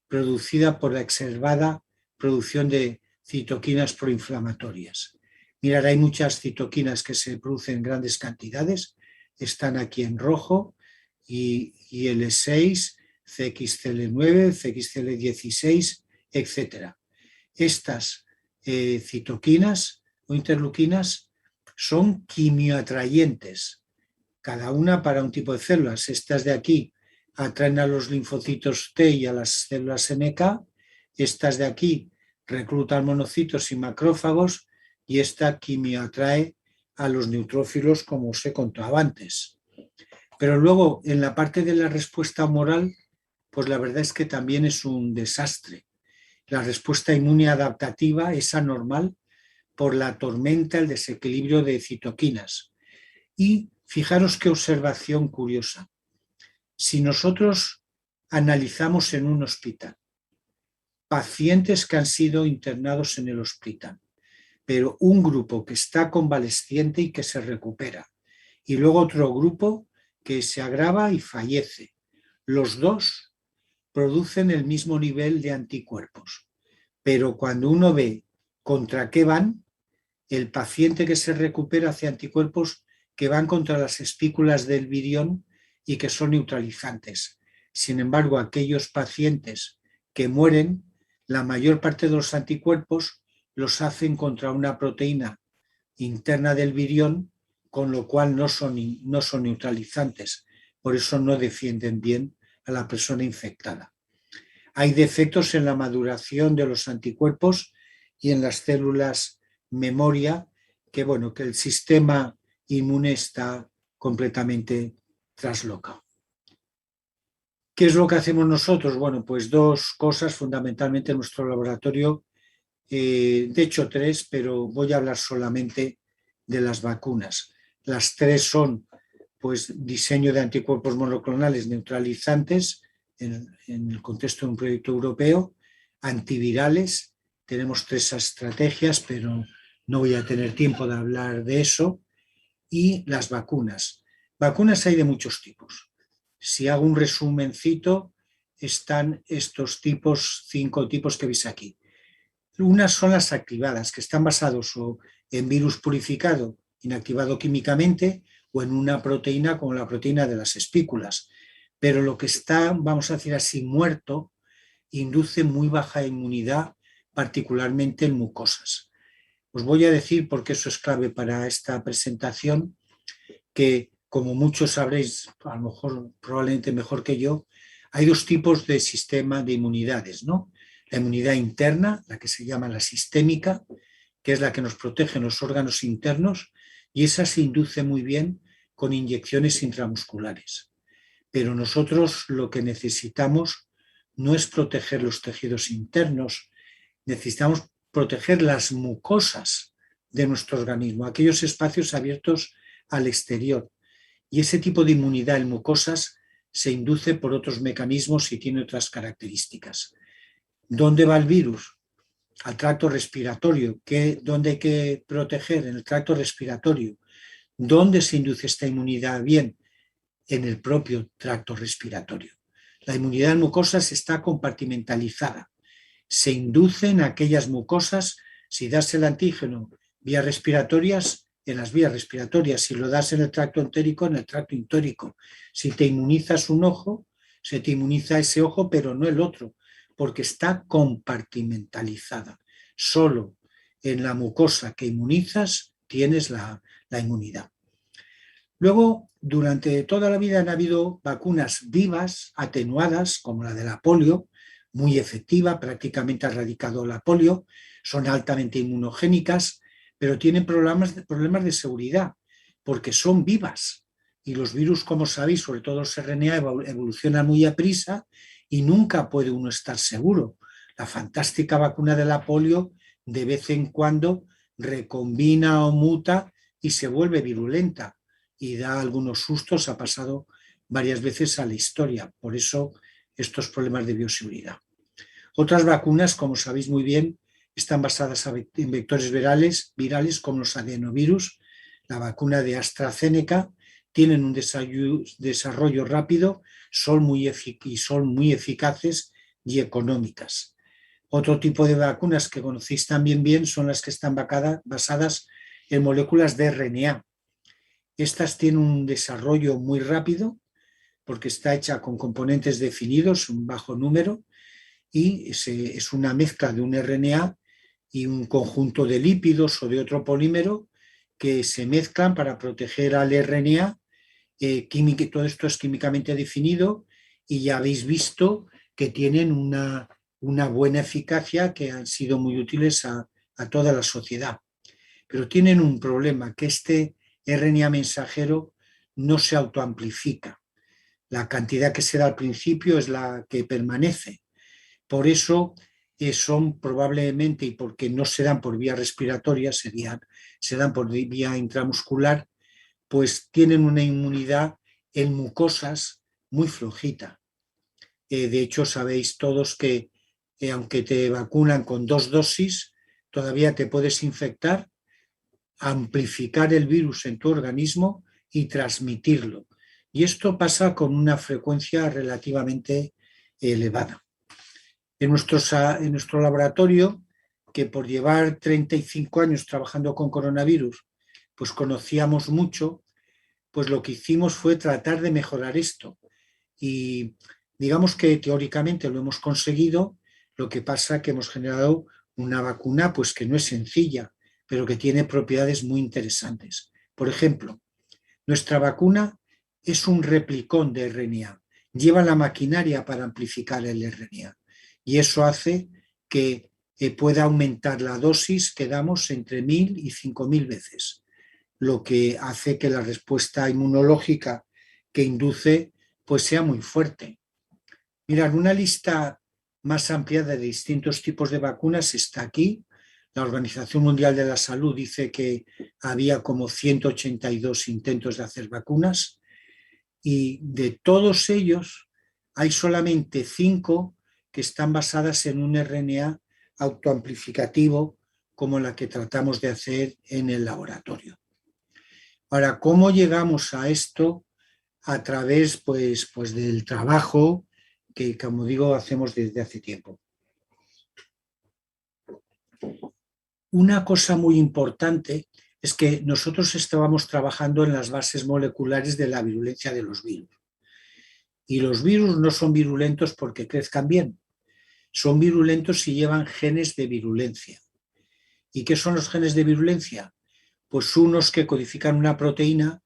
producida por la exacerbada producción de citoquinas proinflamatorias. Mirad, hay muchas citoquinas que se producen en grandes cantidades, están aquí en rojo, y IL6, CXCL9, CXCL16, etc. Estas citoquinas o interleuquinas son quimioatrayentes, cada una para un tipo de células. Estas de aquí atraen a los linfocitos T y a las células NK, estas de aquí reclutan monocitos y macrófagos, y esta quimioatrae a los neutrófilos, como os he contado antes. Pero luego, en la parte de la respuesta humoral, pues la verdad es que también es un desastre. La respuesta inmune adaptativa es anormal por la tormenta, el desequilibrio de citoquinas. Y fijaros qué observación curiosa. Si nosotros analizamos en un hospital pacientes que han sido internados en el hospital, pero un grupo que está convalesciente y que se recupera, y luego otro grupo que se agrava y fallece, los dos producen el mismo nivel de anticuerpos. Pero cuando uno ve contra qué van, el paciente que se recupera hace anticuerpos que van contra las espículas del virión y que son neutralizantes. Sin embargo, aquellos pacientes que mueren, la mayor parte de los anticuerpos los hacen contra una proteína interna del virión, con lo cual no son neutralizantes. Por eso no defienden bien a la persona infectada. Hay defectos en la maduración de los anticuerpos y en las células memoria, que el sistema inmune está completamente traslocado. ¿Qué es lo que hacemos nosotros? Bueno, pues 2 cosas fundamentalmente en nuestro laboratorio, de hecho 3, pero voy a hablar solamente de las vacunas. Las 3 son, pues, diseño de anticuerpos monoclonales neutralizantes en el contexto de un proyecto europeo, antivirales, tenemos 3 estrategias, pero no voy a tener tiempo de hablar de eso, y las vacunas. Vacunas hay de muchos tipos. Si hago un resumencito, están estos 5 tipos que veis aquí. Unas son las activadas, que están basados o en virus purificado, inactivado químicamente, o en una proteína como la proteína de las espículas. Pero lo que está, vamos a decir así, muerto, induce muy baja inmunidad, particularmente en mucosas. Os voy a decir, porque eso es clave para esta presentación, que como muchos sabréis, a lo mejor probablemente mejor que yo, hay 2 tipos de sistema de inmunidades, ¿no? La inmunidad interna, la que se llama la sistémica, que es la que nos protege en los órganos internos, y esa se induce muy bien con inyecciones intramusculares. Pero nosotros lo que necesitamos no es proteger los tejidos internos, necesitamos proteger las mucosas de nuestro organismo, aquellos espacios abiertos al exterior. Y ese tipo de inmunidad en mucosas se induce por otros mecanismos y tiene otras características. ¿Dónde va el virus? Al tracto respiratorio. ¿Dónde hay que proteger? En el tracto respiratorio. ¿Dónde se induce esta inmunidad? Bien, en el propio tracto respiratorio. La inmunidad en mucosas está compartimentalizada. Se induce en aquellas mucosas, si das el antígeno vías respiratorias, en las vías respiratorias, si lo das en el tracto entérico, en el tracto entérico. Si te inmunizas un ojo, se te inmuniza ese ojo, pero no el otro, porque está compartimentalizada. Solo en la mucosa que inmunizas tienes la inmunidad. Luego, durante toda la vida han habido vacunas vivas, atenuadas, como la de la polio, muy efectiva, prácticamente ha erradicado la polio, son altamente inmunogénicas, pero tienen problemas de seguridad, porque son vivas. Y los virus, como sabéis, sobre todo los RNA, evolucionan muy a prisa y nunca puede uno estar seguro. La fantástica vacuna de la polio de vez en cuando recombina o muta y se vuelve virulenta y da algunos sustos, ha pasado varias veces a la historia. Por eso estos problemas de bioseguridad. Otras vacunas, como sabéis muy bien, están basadas en vectores virales como los adenovirus. La vacuna de AstraZeneca tienen un desarrollo rápido, son muy eficaces y económicas. Otro tipo de vacunas que conocéis también bien son las que están basadas en moléculas de RNA. Estas tienen un desarrollo muy rápido porque está hecha con componentes definidos, un bajo número, y es una mezcla de un RNA y un conjunto de lípidos o de otro polímero que se mezclan para proteger al RNA. Todo esto es químicamente definido y ya habéis visto que tienen una buena eficacia, que han sido muy útiles a toda la sociedad. Pero tienen un problema, que este RNA mensajero no se autoamplifica. La cantidad que se da al principio es la que permanece. Por eso son probablemente, y porque no se dan por vía respiratoria, se dan por vía intramuscular, pues tienen una inmunidad en mucosas muy flojita. De hecho, sabéis todos que aunque te vacunan con 2 dosis, todavía te puedes infectar, amplificar el virus en tu organismo y transmitirlo. Y esto pasa con una frecuencia relativamente elevada. En nuestro laboratorio, que por llevar 35 años trabajando con coronavirus, pues conocíamos mucho, pues lo que hicimos fue tratar de mejorar esto. Y digamos que teóricamente lo hemos conseguido, lo que pasa es que hemos generado una vacuna pues que no es sencilla, pero que tiene propiedades muy interesantes. Por ejemplo, nuestra vacuna es un replicón de RNA, lleva la maquinaria para amplificar el RNA y eso hace que pueda aumentar la dosis que damos entre 1000 y 5000 veces, lo que hace que la respuesta inmunológica que induce pues sea muy fuerte. Mirad, una lista más amplia de distintos tipos de vacunas está aquí. La Organización Mundial de la Salud dice que había como 182 intentos de hacer vacunas y de todos ellos hay solamente 5 que están basadas en un RNA autoamplificativo como la que tratamos de hacer en el laboratorio. Ahora, ¿cómo llegamos a esto? A través pues del trabajo que, como digo, hacemos desde hace tiempo. Una cosa muy importante es que nosotros estábamos trabajando en las bases moleculares de la virulencia de los virus. Y los virus no son virulentos porque crezcan bien, son virulentos si llevan genes de virulencia. ¿Y qué son los genes de virulencia? Pues unos que codifican una proteína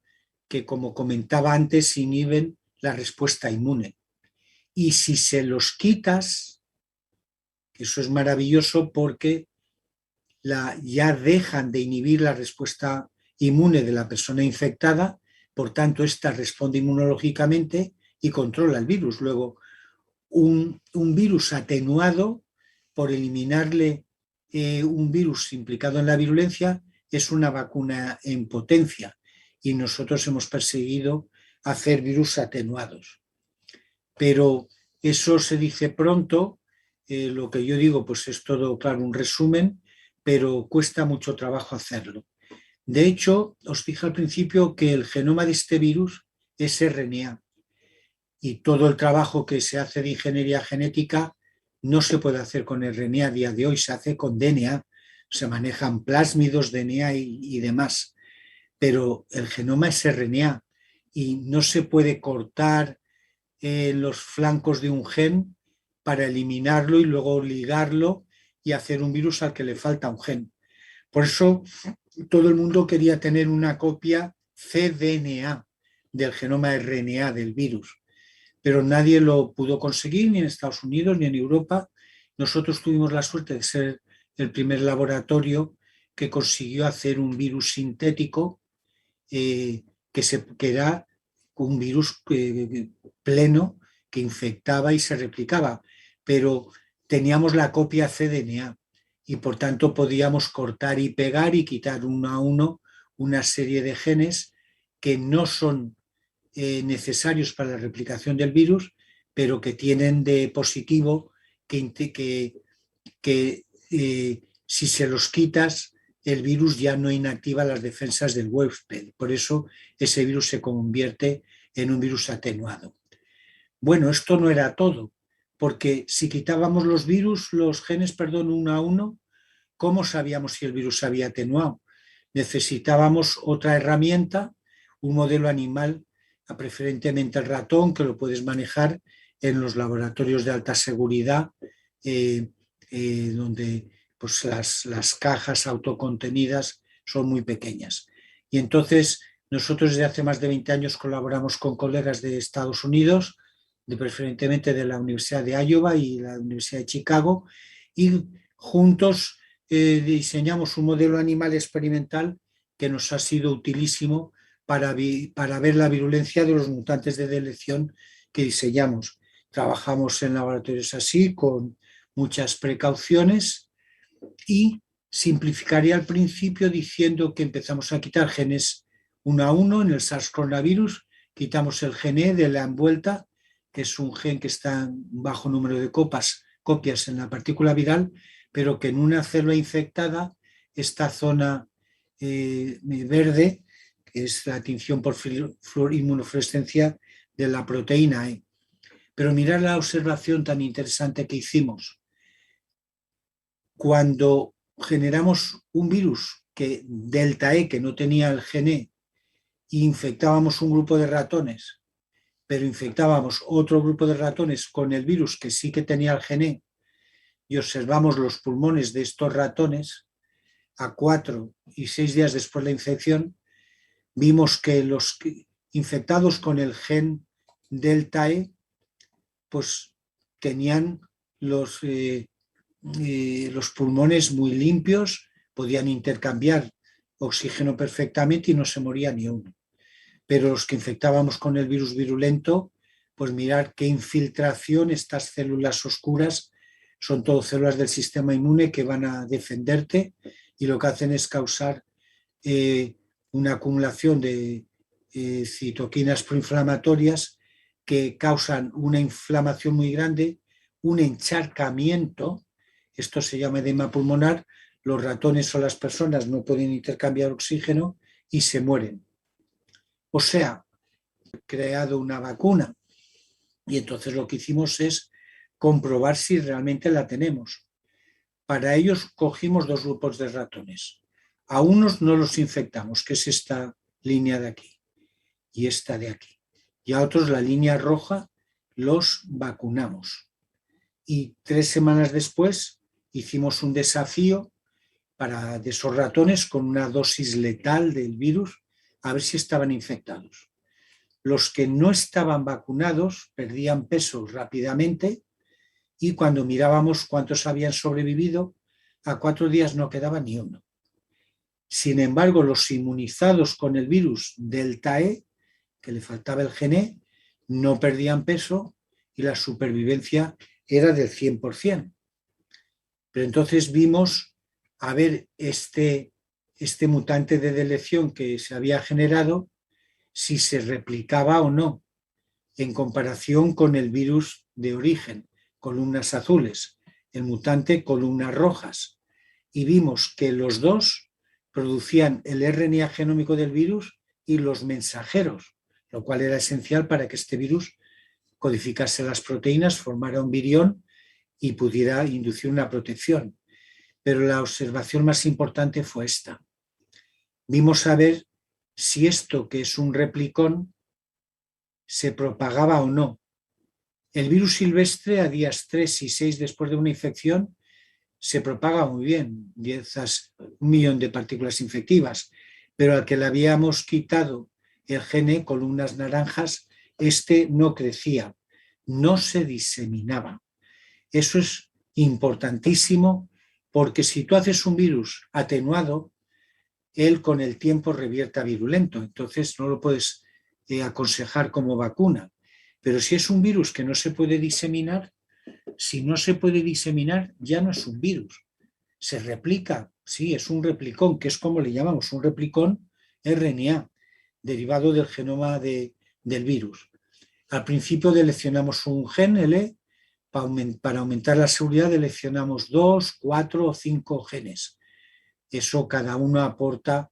que, como comentaba antes, inhiben la respuesta inmune. Y si se los quitas, eso es maravilloso porque ya dejan de inhibir la respuesta inmune de la persona infectada, por tanto, ésta responde inmunológicamente y controla el virus. Luego, un virus atenuado, por eliminarle un virus implicado en la virulencia, es una vacuna en potencia y nosotros hemos perseguido hacer virus atenuados. Pero eso se dice pronto, lo que yo digo pues es todo, claro, un resumen, pero cuesta mucho trabajo hacerlo. De hecho, os dije al principio que el genoma de este virus es RNA y todo el trabajo que se hace de ingeniería genética no se puede hacer con RNA a día de hoy, se hace con DNA, se manejan plásmidos, DNA y demás, pero el genoma es RNA y no se puede cortar los flancos de un gen para eliminarlo y luego ligarlo y hacer un virus al que le falta un gen. Por eso todo el mundo quería tener una copia cDNA del genoma RNA del virus, pero nadie lo pudo conseguir ni en Estados Unidos ni en Europa. Nosotros tuvimos la suerte de ser el primer laboratorio que consiguió hacer un virus sintético que era un virus pleno que infectaba y se replicaba, pero teníamos la copia cDNA y por tanto podíamos cortar y pegar y quitar uno a uno una serie de genes que no son necesarios para la replicación del virus, pero que tienen de positivo que si se los quitas, el virus ya no inactiva las defensas del huésped. Por eso ese virus se convierte en un virus atenuado. Bueno, esto no era todo, porque si quitábamos los genes, uno a uno, ¿cómo sabíamos si el virus se había atenuado? Necesitábamos otra herramienta, un modelo animal, preferentemente el ratón, que lo puedes manejar en los laboratorios de alta seguridad, donde pues, las cajas autocontenidas son muy pequeñas. Y entonces nosotros desde hace más de 20 años colaboramos con colegas de Estados Unidos, preferentemente de la Universidad de Iowa y la Universidad de Chicago, y juntos diseñamos un modelo animal experimental que nos ha sido utilísimo para ver la virulencia de los mutantes de delección que diseñamos. Trabajamos en laboratorios así, con muchas precauciones, y simplificaría al principio diciendo que empezamos a quitar genes uno a uno. En el SARS coronavirus quitamos el gen E de la envuelta, que es un gen que está en bajo número de copias en la partícula viral, pero que en una célula infectada, esta zona verde, que es la tinción por inmunofluorescencia de la proteína E. Pero mirad la observación tan interesante que hicimos. Cuando generamos un virus delta E, que no tenía el gen E, e infectábamos un grupo de ratones, pero infectábamos otro grupo de ratones con el virus que sí que tenía el gen E, y observamos los pulmones de estos ratones a 4 y 6 días después de la infección, vimos que los infectados con el gen delta E pues tenían los pulmones muy limpios, podían intercambiar oxígeno perfectamente y no se moría ni uno. Pero los que infectábamos con el virus virulento, pues mirar qué infiltración, estas células oscuras son todo células del sistema inmune que van a defenderte, y lo que hacen es causar una acumulación de citoquinas proinflamatorias que causan una inflamación muy grande, un encharcamiento. Esto se llama edema pulmonar. Los ratones o las personas no pueden intercambiar oxígeno y se mueren. O sea, he creado una vacuna, y entonces lo que hicimos es comprobar si realmente la tenemos. Para ello cogimos dos grupos de ratones. A unos no los infectamos, que es esta línea de aquí y esta de aquí. Y a otros, la línea roja, los vacunamos. Y 3 semanas después hicimos un desafío de esos ratones con una dosis letal del virus, a ver si estaban infectados. Los que no estaban vacunados perdían peso rápidamente, y cuando mirábamos cuántos habían sobrevivido, a 4 días no quedaba ni uno. Sin embargo, los inmunizados con el virus delta E, que le faltaba el gen E, no perdían peso y la supervivencia era del 100%. Pero entonces vimos a ver este mutante de delección que se había generado, si se replicaba o no, en comparación con el virus de origen, columnas azules, el mutante columnas rojas, y vimos que los dos producían el RNA genómico del virus y los mensajeros, lo cual era esencial para que este virus codificase las proteínas, formara un virión y pudiera inducir una protección. Pero la observación más importante fue esta. Vimos a ver si esto, que es un replicón, se propagaba o no. El virus silvestre, a días 3 y 6 después de una infección, se propaga muy bien, 1 millón de partículas infectivas, pero al que le habíamos quitado el gen E, columnas naranjas, este no crecía, no se diseminaba. Eso es importantísimo, porque si tú haces un virus atenuado, él con el tiempo revierte a virulento, entonces no lo puedes aconsejar como vacuna. Pero si es un virus que no se puede diseminar, si no se puede diseminar, ya no es un virus. se replica, sí, es un replicón, que es como le llamamos, un replicón RNA, derivado del genoma del virus. Al principio seleccionamos un gen, L, para aumentar la seguridad seleccionamos 2, 4 o 5 genes. Eso cada uno aporta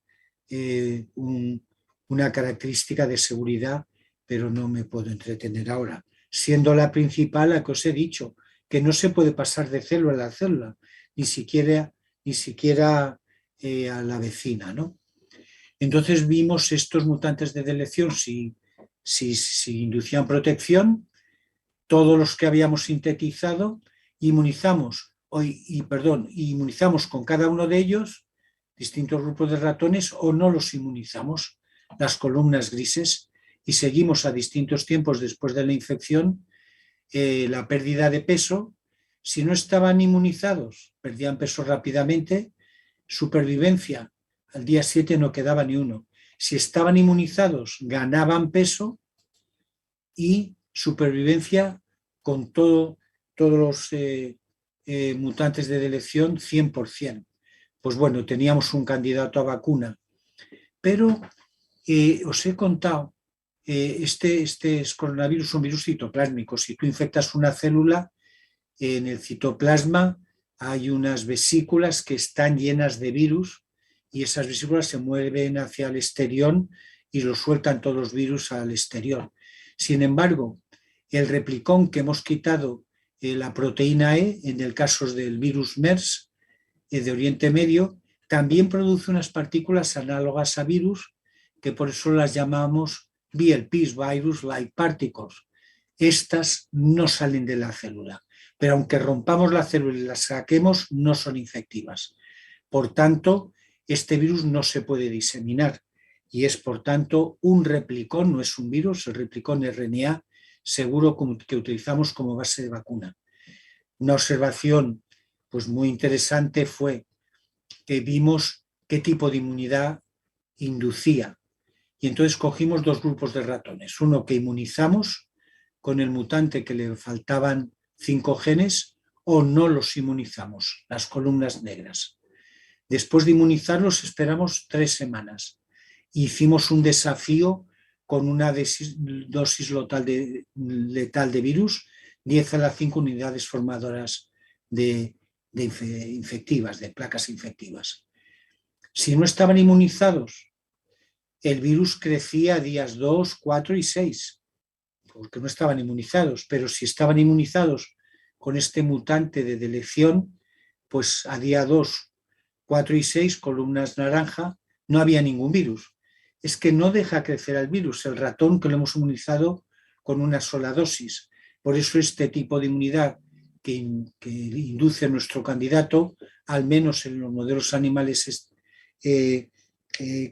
una característica de seguridad, pero no me puedo entretener ahora. Siendo la principal la que os he dicho, que no se puede pasar de célula a célula, ni siquiera a la vecina, ¿no? Entonces vimos estos mutantes de deleción si inducían protección, todos los que habíamos sintetizado, inmunizamos con cada uno de ellos distintos grupos de ratones o no los inmunizamos, las columnas grises, y seguimos a distintos tiempos después de la infección la pérdida de peso. Si no estaban inmunizados, perdían peso rápidamente, supervivencia, al día 7 no quedaba ni uno. Si estaban inmunizados, ganaban peso y supervivencia con todos los mutantes de deleción 100%. Pues bueno, teníamos un candidato a vacuna. Pero os he contado, este coronavirus es un virus citoplásmico. Si tú infectas una célula, en el citoplasma hay unas vesículas que están llenas de virus y esas vesículas se mueven hacia el exterior y lo sueltan todos los virus al exterior. Sin embargo, el replicón que hemos quitado, la proteína E, en el caso del virus MERS de Oriente Medio, también produce unas partículas análogas a virus, que por eso las llamamos VLPs, virus-like particles. Estas no salen de la célula, pero aunque rompamos la célula y las saquemos, no son infectivas. Por tanto, este virus no se puede diseminar y es, por tanto, un replicón, no es un virus, el replicón RNA seguro que utilizamos como base de vacuna. Una observación pues, muy interesante fue que vimos qué tipo de inmunidad inducía. Y entonces cogimos dos grupos de ratones. Uno que inmunizamos con el mutante que le faltaban 5 genes o no los inmunizamos, las columnas negras. Después de inmunizarlos esperamos 3 semanas. Hicimos un desafío con una dosis letal de virus, 10 a las 5 unidades formadoras infectivas, de placas infectivas. Si no estaban inmunizados, el virus crecía días 2, 4 y 6, porque no estaban inmunizados, pero si estaban inmunizados con este mutante de deleción, pues a día 2, 4 y 6, columnas naranja, no había ningún virus. Es que no deja crecer al virus, el ratón que lo hemos inmunizado con una sola dosis. Por eso este tipo de inmunidad que induce nuestro candidato, al menos en los modelos animales que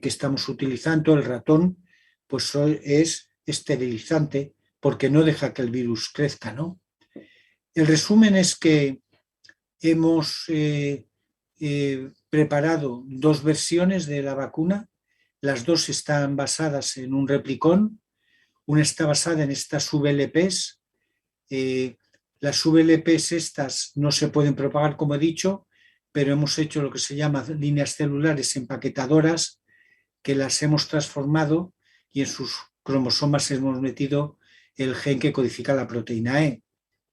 estamos utilizando, el ratón, pues es esterilizante porque no deja que el virus crezca, ¿no? El resumen es que hemos preparado 2 versiones de la vacuna. Las 2 están basadas en un replicón. Una está basada en estas VLPs. Las VLPs estas no se pueden propagar, como he dicho, pero hemos hecho lo que se llama líneas celulares empaquetadoras, que las hemos transformado y en sus cromosomas hemos metido el gen que codifica la proteína E,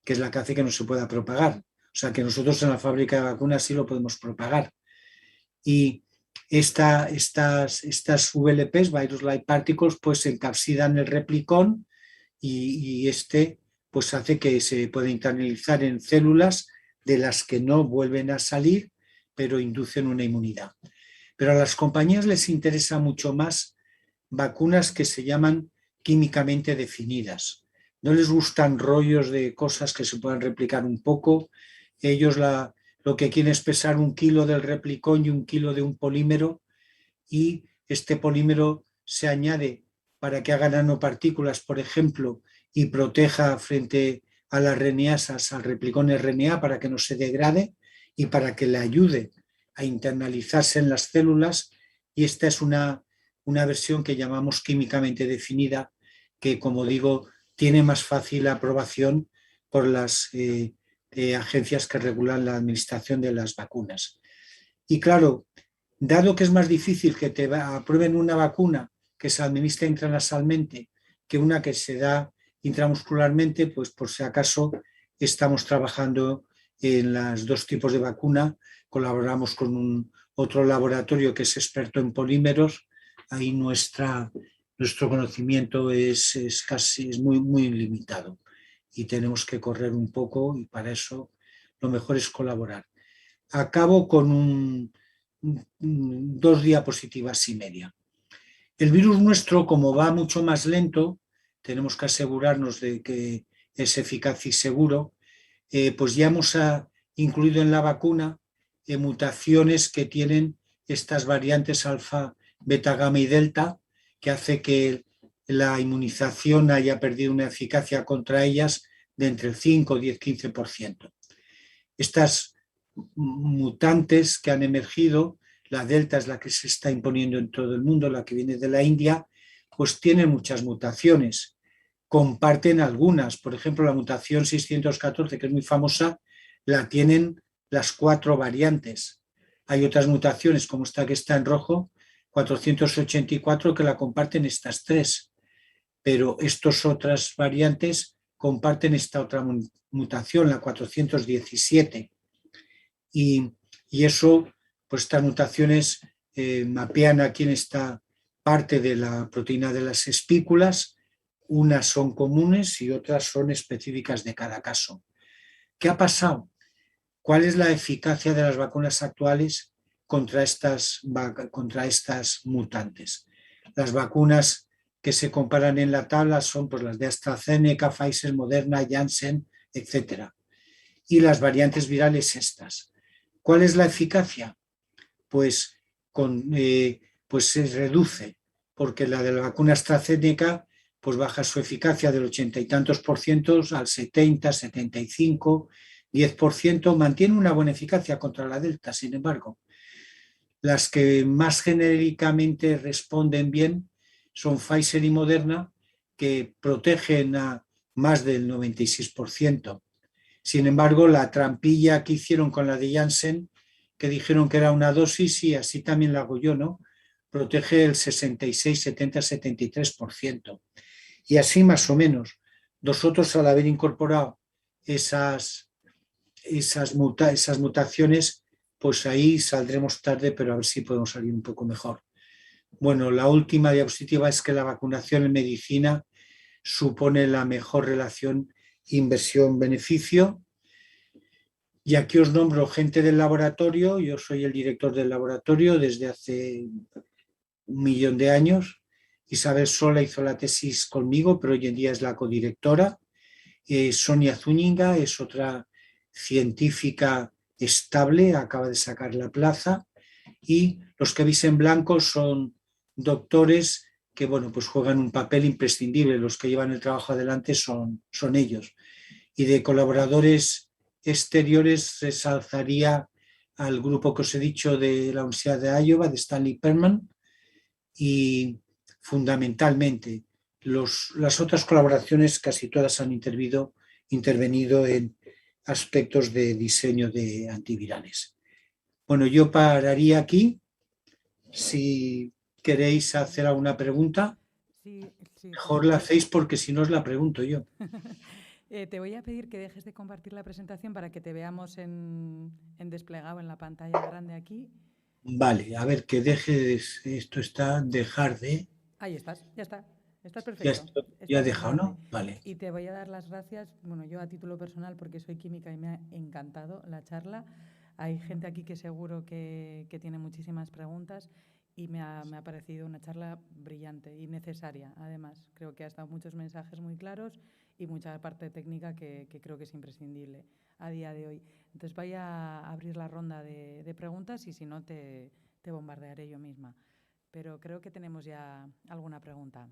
que es la que hace que no se pueda propagar. O sea que nosotros en la fábrica de vacunas sí lo podemos propagar. Y estas VLPs, virus-like particles, pues encapsilan el replicón y pues hace que se pueda internalizar en células de las que no vuelven a salir, pero inducen una inmunidad. Pero a las compañías les interesa mucho más vacunas que se llaman químicamente definidas. No les gustan rollos de cosas que se puedan replicar un poco. Ellos lo que quieren es pesar 1 kilo del replicón y 1 kilo de un polímero, y este polímero se añade para que haga nanopartículas, por ejemplo, y proteja frente a las RNAsas, al replicón RNA, para que no se degrade y para que le ayude a internalizarse en las células. Y esta es una versión que llamamos químicamente definida, que, como digo, tiene más fácil aprobación por las agencias que regulan la administración de las vacunas. Y claro, dado que es más difícil que te aprueben una vacuna que se administra intranasalmente que una que se da intramuscularmente, pues por si acaso estamos trabajando en los dos tipos de vacuna. Colaboramos con otro laboratorio que es experto en polímeros. Ahí nuestro conocimiento es muy, muy limitado y tenemos que correr un poco, y para eso lo mejor es colaborar. Acabo con dos diapositivas y media. El virus nuestro, como va mucho más lento, tenemos que asegurarnos de que es eficaz y seguro, pues ya hemos incluido en la vacuna mutaciones que tienen estas variantes alfa, beta, gamma y delta, que hace que la inmunización haya perdido una eficacia contra ellas de entre el 5, 10, 15%. Estas mutantes que han emergido, la delta es la que se está imponiendo en todo el mundo, la que viene de la India, pues tienen muchas mutaciones. Comparten algunas, por ejemplo, la mutación 614, que es muy famosa, la tienen las 4 variantes. Hay otras mutaciones, como esta que está en rojo, 484, que la comparten estas 3, pero estas otras variantes comparten esta otra mutación, la 417. Y eso, pues estas mutaciones mapean aquí en esta parte de la proteína de las espículas. Unas son comunes y otras son específicas de cada caso. ¿Qué ha pasado? ¿Cuál es la eficacia de las vacunas actuales contra estas mutantes? Las vacunas que se comparan en la tabla son pues, las de AstraZeneca, Pfizer, Moderna, Janssen, etc. Y las variantes virales estas. ¿Cuál es la eficacia? Pues se reduce, porque la de la vacuna AstraZeneca pues baja su eficacia del 80 y tantos por ciento al 70, 75, 10%, mantiene una buena eficacia contra la Delta, sin embargo. Las que más genéricamente responden bien son Pfizer y Moderna, que protegen a más del 96%. Sin embargo, la trampilla que hicieron con la de Janssen, que dijeron que era una dosis, y así también la hago yo, ¿no? Protege el 66, 70, 73%. Y así más o menos. Nosotros, al haber incorporado esas mutaciones, pues ahí saldremos tarde, pero a ver si podemos salir un poco mejor. Bueno, la última diapositiva es que la vacunación en medicina supone la mejor relación inversión-beneficio. Y aquí os nombro gente del laboratorio. Yo soy el director del laboratorio desde hace 1.000.000 de años. Isabel Sola hizo la tesis conmigo, pero hoy en día es la codirectora. Sonia Zúñiga es otra científica estable, acaba de sacar la plaza. Y los que veis en blanco son doctores que, bueno, pues juegan un papel imprescindible. Los que llevan el trabajo adelante son ellos. Y de colaboradores exteriores resalzaría al grupo que os he dicho de la Universidad de Iowa, de Stanley Perman, y fundamentalmente las otras colaboraciones casi todas han intervenido en aspectos de diseño de antivirales. Bueno, yo pararía aquí. Si queréis hacer alguna pregunta, Sí, sí, mejor la José. hacéis porque si no os la pregunto yo. Te voy a pedir que dejes de compartir la presentación para que te veamos en desplegado en la pantalla grande aquí. Vale, a ver, que dejes, esto está, dejar de, Ahí estás, ya está. Estás ya, perfecto. ya he Estás en dejado, verde. ¿no? Vale. Y te voy a dar las gracias, bueno, yo a título personal porque soy química y me ha encantado la charla. Hay gente aquí que seguro que tiene muchísimas preguntas y me ha parecido una charla brillante y necesaria. Además, creo que ha estado muchos mensajes muy claros y mucha parte técnica que creo que es imprescindible a día de hoy. Entonces voy a abrir la ronda de preguntas y si no te bombardearé yo misma. Pero creo que tenemos ya alguna pregunta.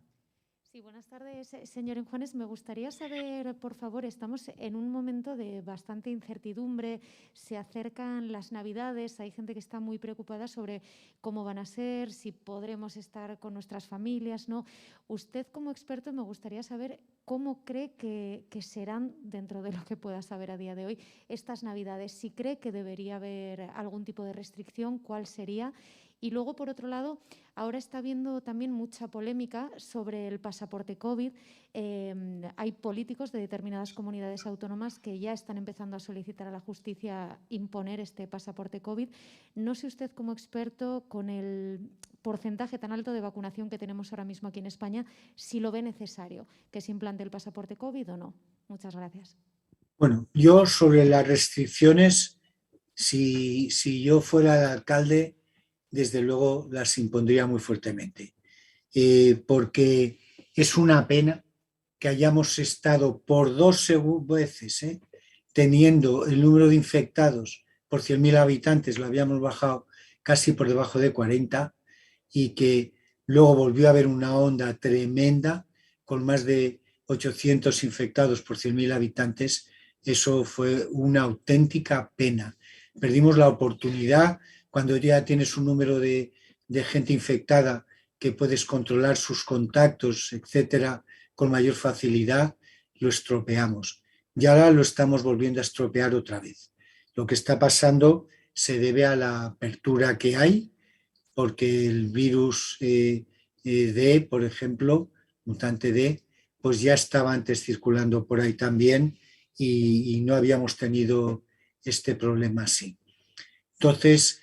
Sí, buenas tardes, señor Juanes. Me gustaría saber, por favor, estamos en un momento de bastante incertidumbre, se acercan las Navidades, hay gente que está muy preocupada sobre cómo van a ser, si podremos estar con nuestras familias, ¿no? Usted, como experto, me gustaría saber cómo cree que serán, dentro de lo que pueda saber a día de hoy, estas Navidades. Si cree que debería haber algún tipo de restricción, ¿cuál sería? Y luego, por otro lado, ahora está habiendo también mucha polémica sobre el pasaporte COVID. Hay políticos de determinadas comunidades autónomas que ya están empezando a solicitar a la justicia imponer este pasaporte COVID. No sé usted, como experto, con el porcentaje tan alto de vacunación que tenemos ahora mismo aquí en España, si lo ve necesario que se implante el pasaporte COVID o no. Muchas gracias. Bueno, yo sobre las restricciones, si yo fuera el alcalde, desde luego las impondría muy fuertemente, porque es una pena que hayamos estado por dos veces teniendo el número de infectados por 100.000 habitantes, lo habíamos bajado casi por debajo de 40, y que luego volvió a haber una onda tremenda con más de 800 infectados por 100.000 habitantes. Eso fue una auténtica pena. Perdimos la oportunidad cuando ya tienes un número de gente infectada que puedes controlar sus contactos, etcétera, con mayor facilidad, lo estropeamos. Y ahora lo estamos volviendo a estropear otra vez. Lo que está pasando se debe a la apertura que hay, porque el virus D, por ejemplo, mutante D, pues ya estaba antes circulando por ahí también y no habíamos tenido este problema así. Entonces,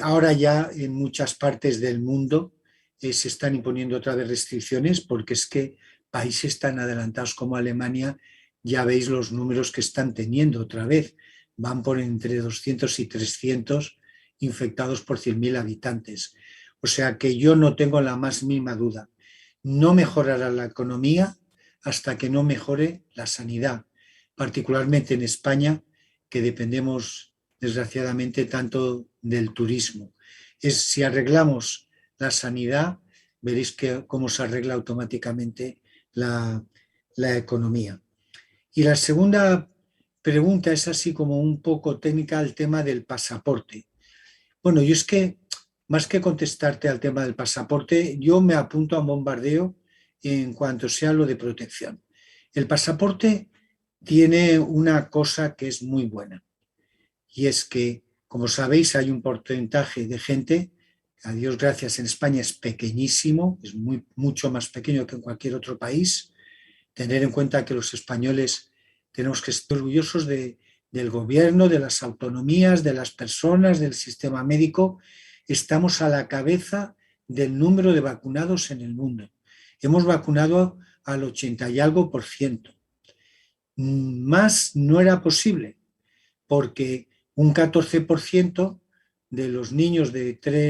ahora ya en muchas partes del mundo se están imponiendo otra vez restricciones, porque es que países tan adelantados como Alemania, ya veis los números que están teniendo otra vez. Van por entre 200 y 300 infectados por 100.000 habitantes. O sea que yo no tengo la más mínima duda. No mejorará la economía hasta que no mejore la sanidad, particularmente en España, que dependemos desgraciadamente tanto del turismo. Si arreglamos la sanidad, veréis cómo se arregla automáticamente la economía. Y la segunda pregunta es así como un poco técnica, el tema del pasaporte. Bueno, yo es que más que contestarte al tema del pasaporte, yo me apunto a un bombardeo en cuanto sea lo de protección. El pasaporte tiene una cosa que es muy buena, y es que, como sabéis, hay un porcentaje de gente, a Dios gracias, en España es pequeñísimo, es mucho más pequeño que en cualquier otro país. Tener en cuenta que los españoles tenemos que estar orgullosos del gobierno, de las autonomías, de las personas, del sistema médico. Estamos a la cabeza del número de vacunados en el mundo. Hemos vacunado al 80 y algo por ciento. Más no era posible, porque un 14% de los niños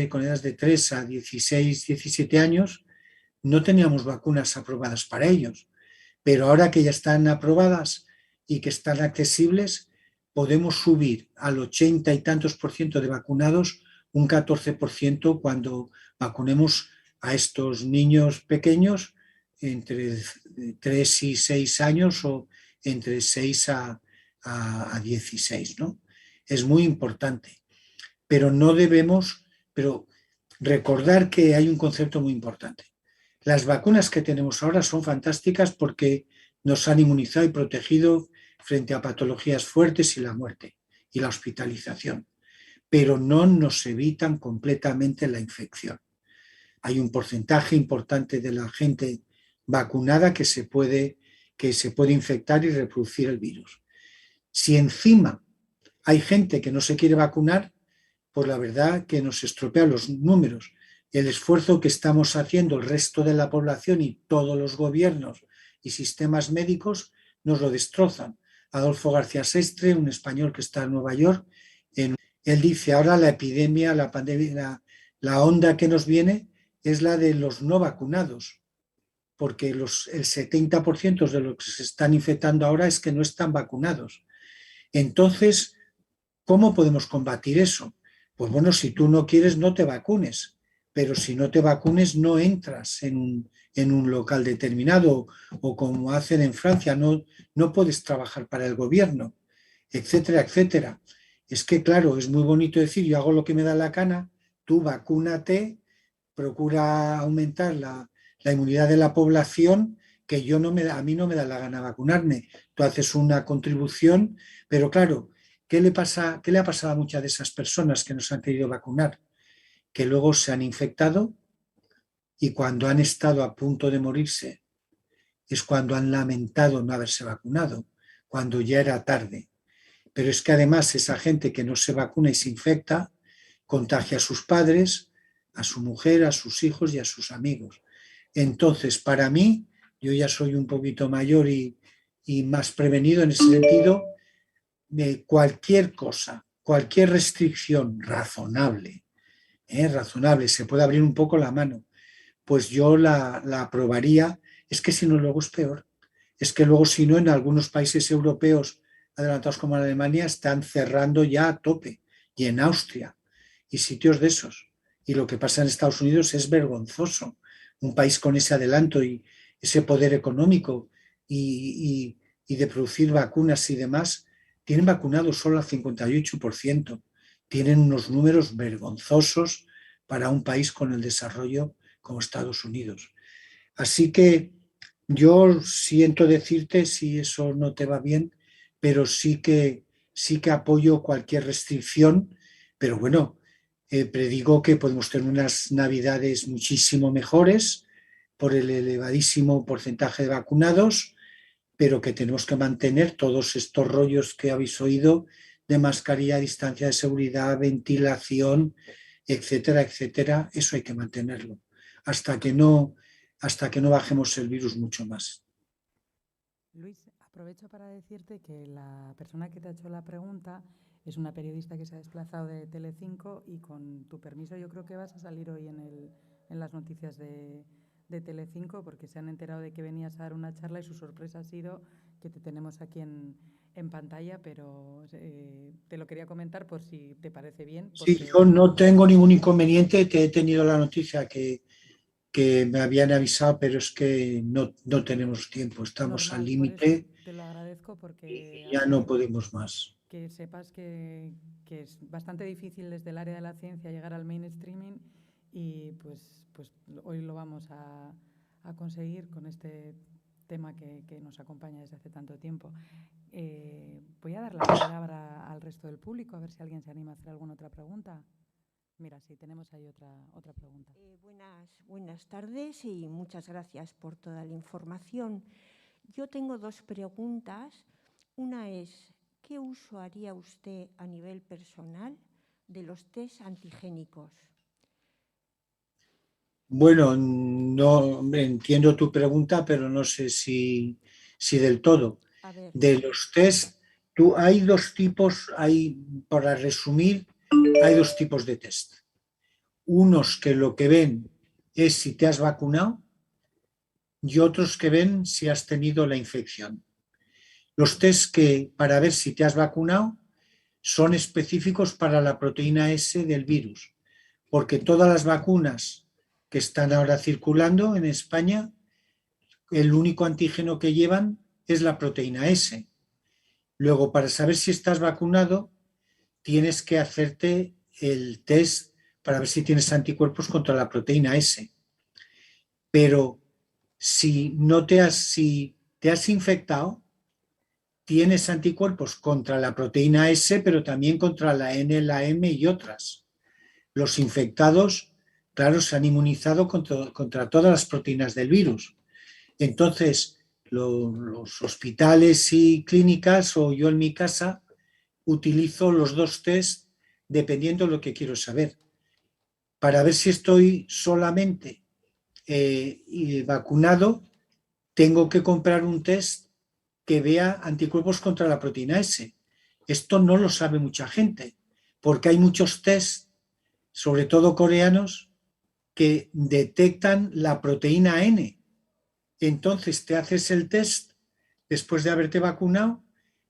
con edades de 3 a 16, 17 años no teníamos vacunas aprobadas para ellos. Pero ahora que ya están aprobadas y que están accesibles, podemos subir al 80 y tantos por ciento de vacunados, un 14% cuando vacunemos a estos niños pequeños entre 3 y 6 años o entre 6 a 16, ¿no? Es muy importante, pero no debemos, pero recordar que hay un concepto muy importante. Las vacunas que tenemos ahora son fantásticas porque nos han inmunizado y protegido frente a patologías fuertes y la muerte y la hospitalización, pero no nos evitan completamente la infección. Hay un porcentaje importante de la gente vacunada que se puede infectar y reproducir el virus. Si encima hay gente que no se quiere vacunar, pues la verdad que nos estropea los números. El esfuerzo que estamos haciendo el resto de la población y todos los gobiernos y sistemas médicos nos lo destrozan. Adolfo García Sestre, un español que está en Nueva York, él dice ahora la epidemia, la pandemia, la onda que nos viene es la de los no vacunados, porque el 70% de los que se están infectando ahora es que no están vacunados. Entonces, ¿cómo podemos combatir eso? Pues bueno, si tú no quieres, no te vacunes, pero si no te vacunes no entras en un local determinado, o como hacen en Francia, no puedes trabajar para el gobierno, etcétera, etcétera. Es que, claro, es muy bonito decir, yo hago lo que me da la gana, tú vacúnate, procura aumentar la inmunidad de la población, que a mí no me da la gana vacunarme. Tú haces una contribución, pero claro, ¿qué le ha pasado a muchas de esas personas que no se han querido vacunar? Que luego se han infectado y cuando han estado a punto de morirse es cuando han lamentado no haberse vacunado, cuando ya era tarde. Pero es que además esa gente que no se vacuna y se infecta, contagia a sus padres, a su mujer, a sus hijos y a sus amigos. Entonces, para mí, yo ya soy un poquito mayor y más prevenido en ese sentido, de cualquier cosa, cualquier restricción razonable, se puede abrir un poco la mano, pues yo la aprobaría. Es que si no, luego es peor. Es que luego, si no, en algunos países europeos adelantados como en Alemania están cerrando ya a tope, y en Austria, y sitios de esos. Y lo que pasa en Estados Unidos es vergonzoso. Un país con ese adelanto y ese poder económico y de producir vacunas y demás, tienen vacunado solo al 58%. Tienen unos números vergonzosos para un país con el desarrollo como Estados Unidos. Así que yo siento decirte si eso no te va bien, pero sí que apoyo cualquier restricción, pero bueno, predigo que podemos tener unas navidades muchísimo mejores por el elevadísimo porcentaje de vacunados, pero que tenemos que mantener todos estos rollos que habéis oído de mascarilla, distancia de seguridad, ventilación, etcétera, etcétera. Eso hay que mantenerlo hasta que no bajemos el virus mucho más. Luis, aprovecho para decirte que la persona que te ha hecho la pregunta es una periodista que se ha desplazado de Telecinco y, con tu permiso, yo creo que vas a salir hoy en las noticias de Telecinco, porque se han enterado de que venías a dar una charla y su sorpresa ha sido que te tenemos aquí en pantalla, pero te lo quería comentar por si te parece bien. Sí, yo no tengo ningún inconveniente, te he tenido la noticia que me habían avisado, pero es que no tenemos tiempo, estamos Normal, al por eso límite te lo agradezco, porque y ya no podemos más. que sepas que es bastante difícil desde el área de la ciencia llegar al mainstreaming, y pues hoy lo vamos a conseguir con este tema que nos acompaña desde hace tanto tiempo. Voy a dar la palabra al resto del público, a ver si alguien se anima a hacer alguna otra pregunta. Mira, sí, tenemos ahí otra pregunta. Buenas tardes y muchas gracias por toda la información. Yo tengo dos preguntas. Una es, ¿qué uso haría usted a nivel personal de los test antigénicos? Bueno, no entiendo tu pregunta, pero no sé si del todo. A ver, De los test, hay dos tipos, para resumir, hay dos tipos de test. Unos que lo que ven es si te has vacunado y otros que ven si has tenido la infección. Los test que para ver si te has vacunado son específicos para la proteína S del virus, porque todas las vacunas que están ahora circulando en España, el único antígeno que llevan es la proteína S. Luego, para saber si estás vacunado, tienes que hacerte el test para ver si tienes anticuerpos contra la proteína S. Pero si te has infectado, tienes anticuerpos contra la proteína S, pero también contra la N, la M y otras. Los infectados, claro, se han inmunizado contra todas las proteínas del virus. Entonces, los hospitales y clínicas, o yo en mi casa, utilizo los dos test dependiendo de lo que quiero saber. Para ver si estoy solamente vacunado, tengo que comprar un test que vea anticuerpos contra la proteína S. Esto no lo sabe mucha gente, porque hay muchos test, sobre todo coreanos, que detectan la proteína N. Entonces te haces el test después de haberte vacunado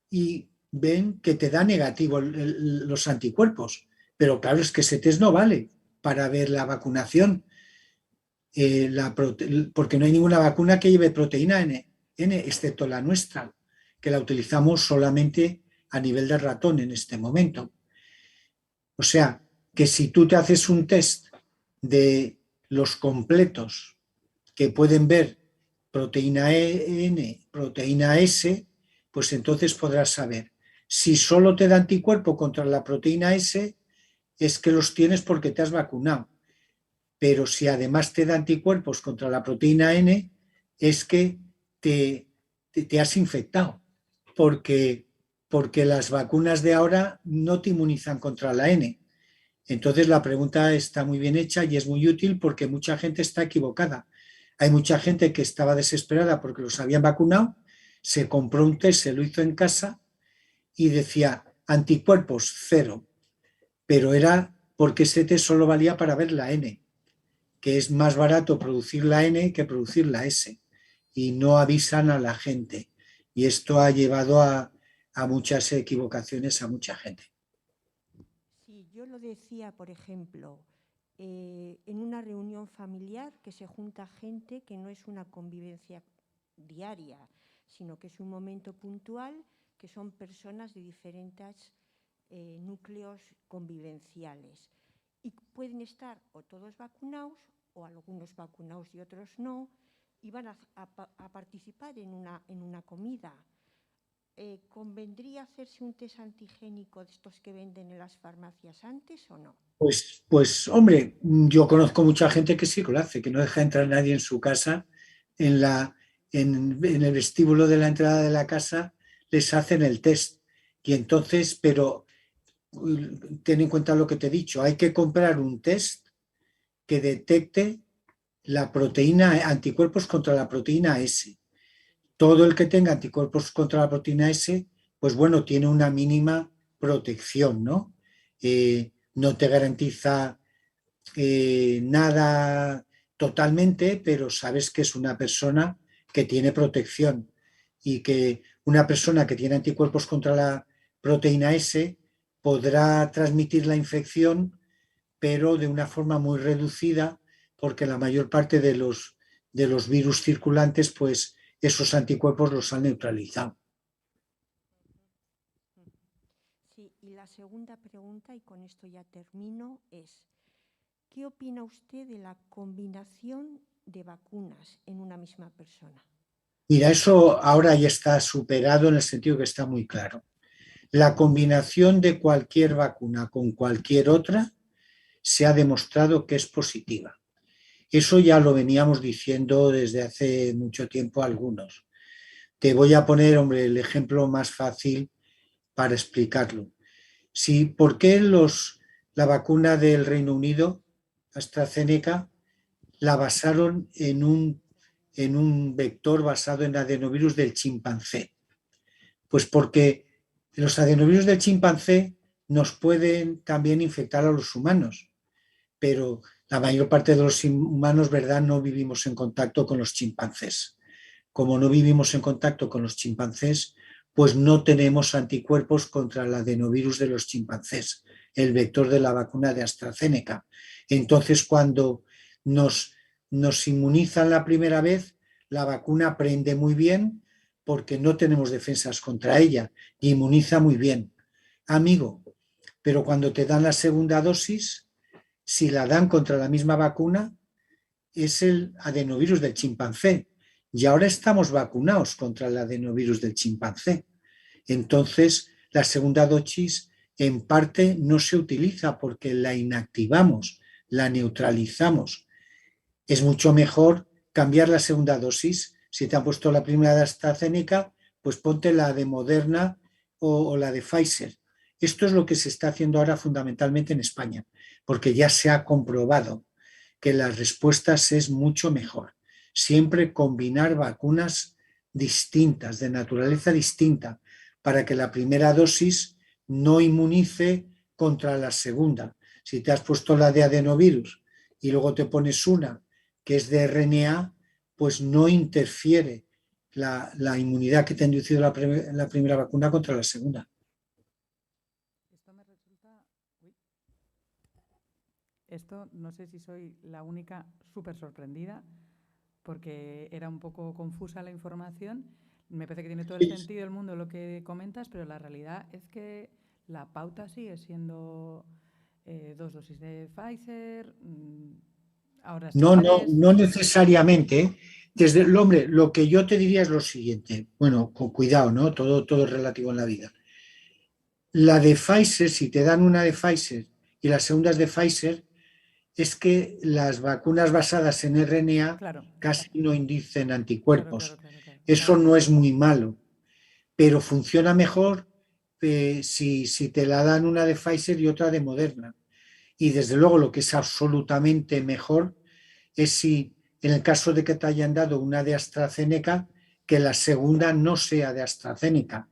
y ven que te da negativo los anticuerpos. Pero claro, es que ese test no vale. para ver la vacunación, porque no hay ninguna vacuna que lleve proteína N, excepto la nuestra, que la utilizamos solamente a nivel de ratón en este momento. O sea, que si tú te haces un test de los completos que pueden ver proteína N, proteína S, pues entonces podrás saber. Si solo te da anticuerpo contra la proteína S, es que los tienes porque te has vacunado. Pero si además te da anticuerpos contra la proteína N, es que te has infectado, porque las vacunas de ahora no te inmunizan contra la N. Entonces la pregunta está muy bien hecha y es muy útil porque mucha gente está equivocada. Hay mucha gente que estaba desesperada porque los habían vacunado, se compró un test, se lo hizo en casa y decía anticuerpos cero, pero era porque ese test solo valía para ver la N, que es más barato producir la N que producir la S, y no avisan a la gente. Y esto ha llevado a muchas equivocaciones a mucha gente. Sí, yo lo decía, por ejemplo, en una reunión familiar que se junta gente que no es una convivencia diaria, sino que es un momento puntual, que son personas de diferentes núcleos convivenciales. Y pueden estar o todos vacunados, o algunos vacunados y otros no, y van a participar en una comida. ¿Convendría hacerse un test antigénico de estos que venden en las farmacias antes o no? Pues hombre, yo conozco mucha gente que sí que lo hace, que no deja entrar a nadie en su casa, en el vestíbulo de la entrada de la casa les hacen el test. Y entonces, pero ten en cuenta lo que te he dicho, hay que comprar un test que detecte la proteína, anticuerpos contra la proteína S. Todo el que tenga anticuerpos contra la proteína S, pues bueno, tiene una mínima protección, ¿no? No te garantiza nada totalmente, pero sabes que es una persona que tiene protección y que una persona que tiene anticuerpos contra la proteína S podrá transmitir la infección, pero de una forma muy reducida, porque la mayor parte de los virus circulantes, pues esos anticuerpos los han neutralizado. Sí, y la segunda pregunta, y con esto ya termino, es ¿qué opina usted de la combinación de vacunas en una misma persona? Mira, eso ahora ya está superado en el sentido que está muy claro. La combinación de cualquier vacuna con cualquier otra se ha demostrado que es positiva. Eso ya lo veníamos diciendo desde hace mucho tiempo algunos. Te voy a poner, hombre, el ejemplo más fácil para explicarlo. Sí, ¿por qué la vacuna del Reino Unido, AstraZeneca, la basaron en un vector basado en adenovirus del chimpancé? Pues porque los adenovirus del chimpancé nos pueden también infectar a los humanos, pero la mayor parte de los humanos, ¿verdad?, no vivimos en contacto con los chimpancés. Como no vivimos en contacto con los chimpancés, pues no tenemos anticuerpos contra el adenovirus de los chimpancés, el vector de la vacuna de AstraZeneca. Entonces, cuando nos inmunizan la primera vez, la vacuna prende muy bien porque no tenemos defensas contra ella y inmuniza muy bien. Amigo, pero cuando te dan la segunda dosis, si la dan contra la misma vacuna, es el adenovirus del chimpancé. Y ahora estamos vacunados contra el adenovirus del chimpancé. Entonces, la segunda dosis en parte no se utiliza porque la inactivamos, la neutralizamos. Es mucho mejor cambiar la segunda dosis. Si te han puesto la primera de AstraZeneca, pues ponte la de Moderna o la de Pfizer. Esto es lo que se está haciendo ahora fundamentalmente en España, porque ya se ha comprobado que las respuestas es mucho mejor. Siempre combinar vacunas distintas, de naturaleza distinta, para que la primera dosis no inmunice contra la segunda. Si te has puesto la de adenovirus y luego te pones una que es de RNA, pues no interfiere la inmunidad que te ha inducido la primera vacuna contra la segunda. Esto no sé si soy la única súper sorprendida, porque era un poco confusa la información. Me parece que tiene todo el sentido del mundo lo que comentas, pero la realidad es que la pauta sigue siendo 2 dosis de Pfizer, ahora es No, 3. no necesariamente. Desde el hombre, lo que yo te diría es lo siguiente. Bueno, con cuidado, ¿no? Todo es relativo en la vida. La de Pfizer, si te dan una de Pfizer y la segunda es de Pfizer, es que las vacunas basadas en RNA Claro, casi no inducen claro, anticuerpos. claro. Eso no es muy malo, pero funciona mejor si te la dan una de Pfizer y otra de Moderna. Y desde luego lo que es absolutamente mejor es si en el caso de que te hayan dado una de AstraZeneca, que la segunda no sea de AstraZeneca.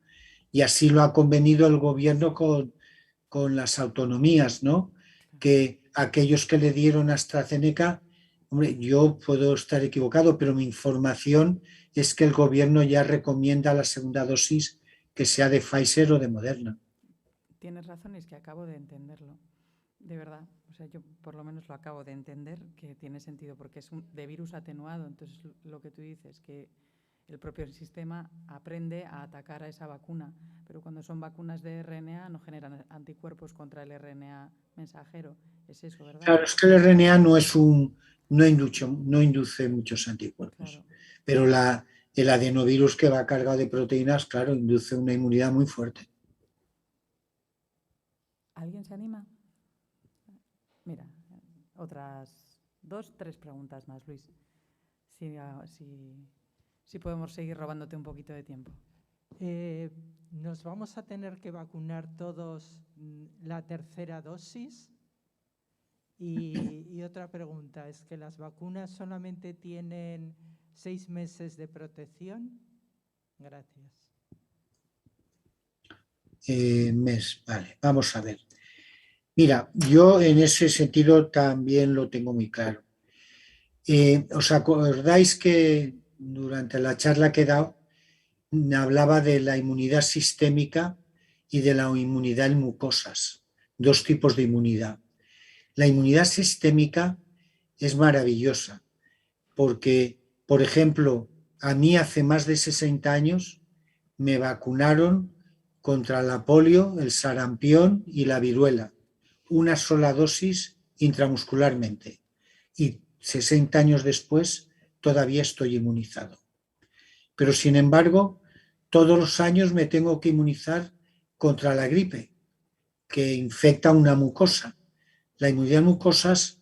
Y así lo ha convenido el gobierno con las autonomías, ¿no? Que aquellos que le dieron AstraZeneca, hombre, yo puedo estar equivocado, pero mi información es que el gobierno ya recomienda la segunda dosis que sea de Pfizer o de Moderna. Tienes razón, es que acabo de entenderlo. De verdad, o sea, yo por lo menos lo acabo de entender, que tiene sentido, porque es de virus atenuado. Entonces, lo que tú dices, que el propio sistema aprende a atacar a esa vacuna, pero cuando son vacunas de RNA no generan anticuerpos contra el RNA mensajero. Es eso, ¿verdad? Claro, es que el RNA no induce muchos anticuerpos, Claro. pero el adenovirus que va cargado de proteínas, claro, induce una inmunidad muy fuerte. ¿Alguien se anima? Mira, otras 2, 3 preguntas más, Luis. Si podemos seguir robándote un poquito de tiempo. ¿Nos vamos a tener que vacunar todos la tercera dosis? Y otra pregunta, ¿es que las vacunas solamente tienen 6 meses de protección? Gracias. Vale, vamos a ver. Mira, yo en ese sentido también lo tengo muy claro. ¿Os acordáis que durante la charla que he dado hablaba de la inmunidad sistémica y de la inmunidad en mucosas? Dos tipos de inmunidad. La inmunidad sistémica es maravillosa porque, por ejemplo, a mí hace más de 60 años me vacunaron contra la polio, el sarampión y la viruela. Una sola dosis intramuscularmente. Y 60 años después todavía estoy inmunizado. Pero sin embargo, todos los años me tengo que inmunizar contra la gripe, que infecta una mucosa. La inmunidad en mucosas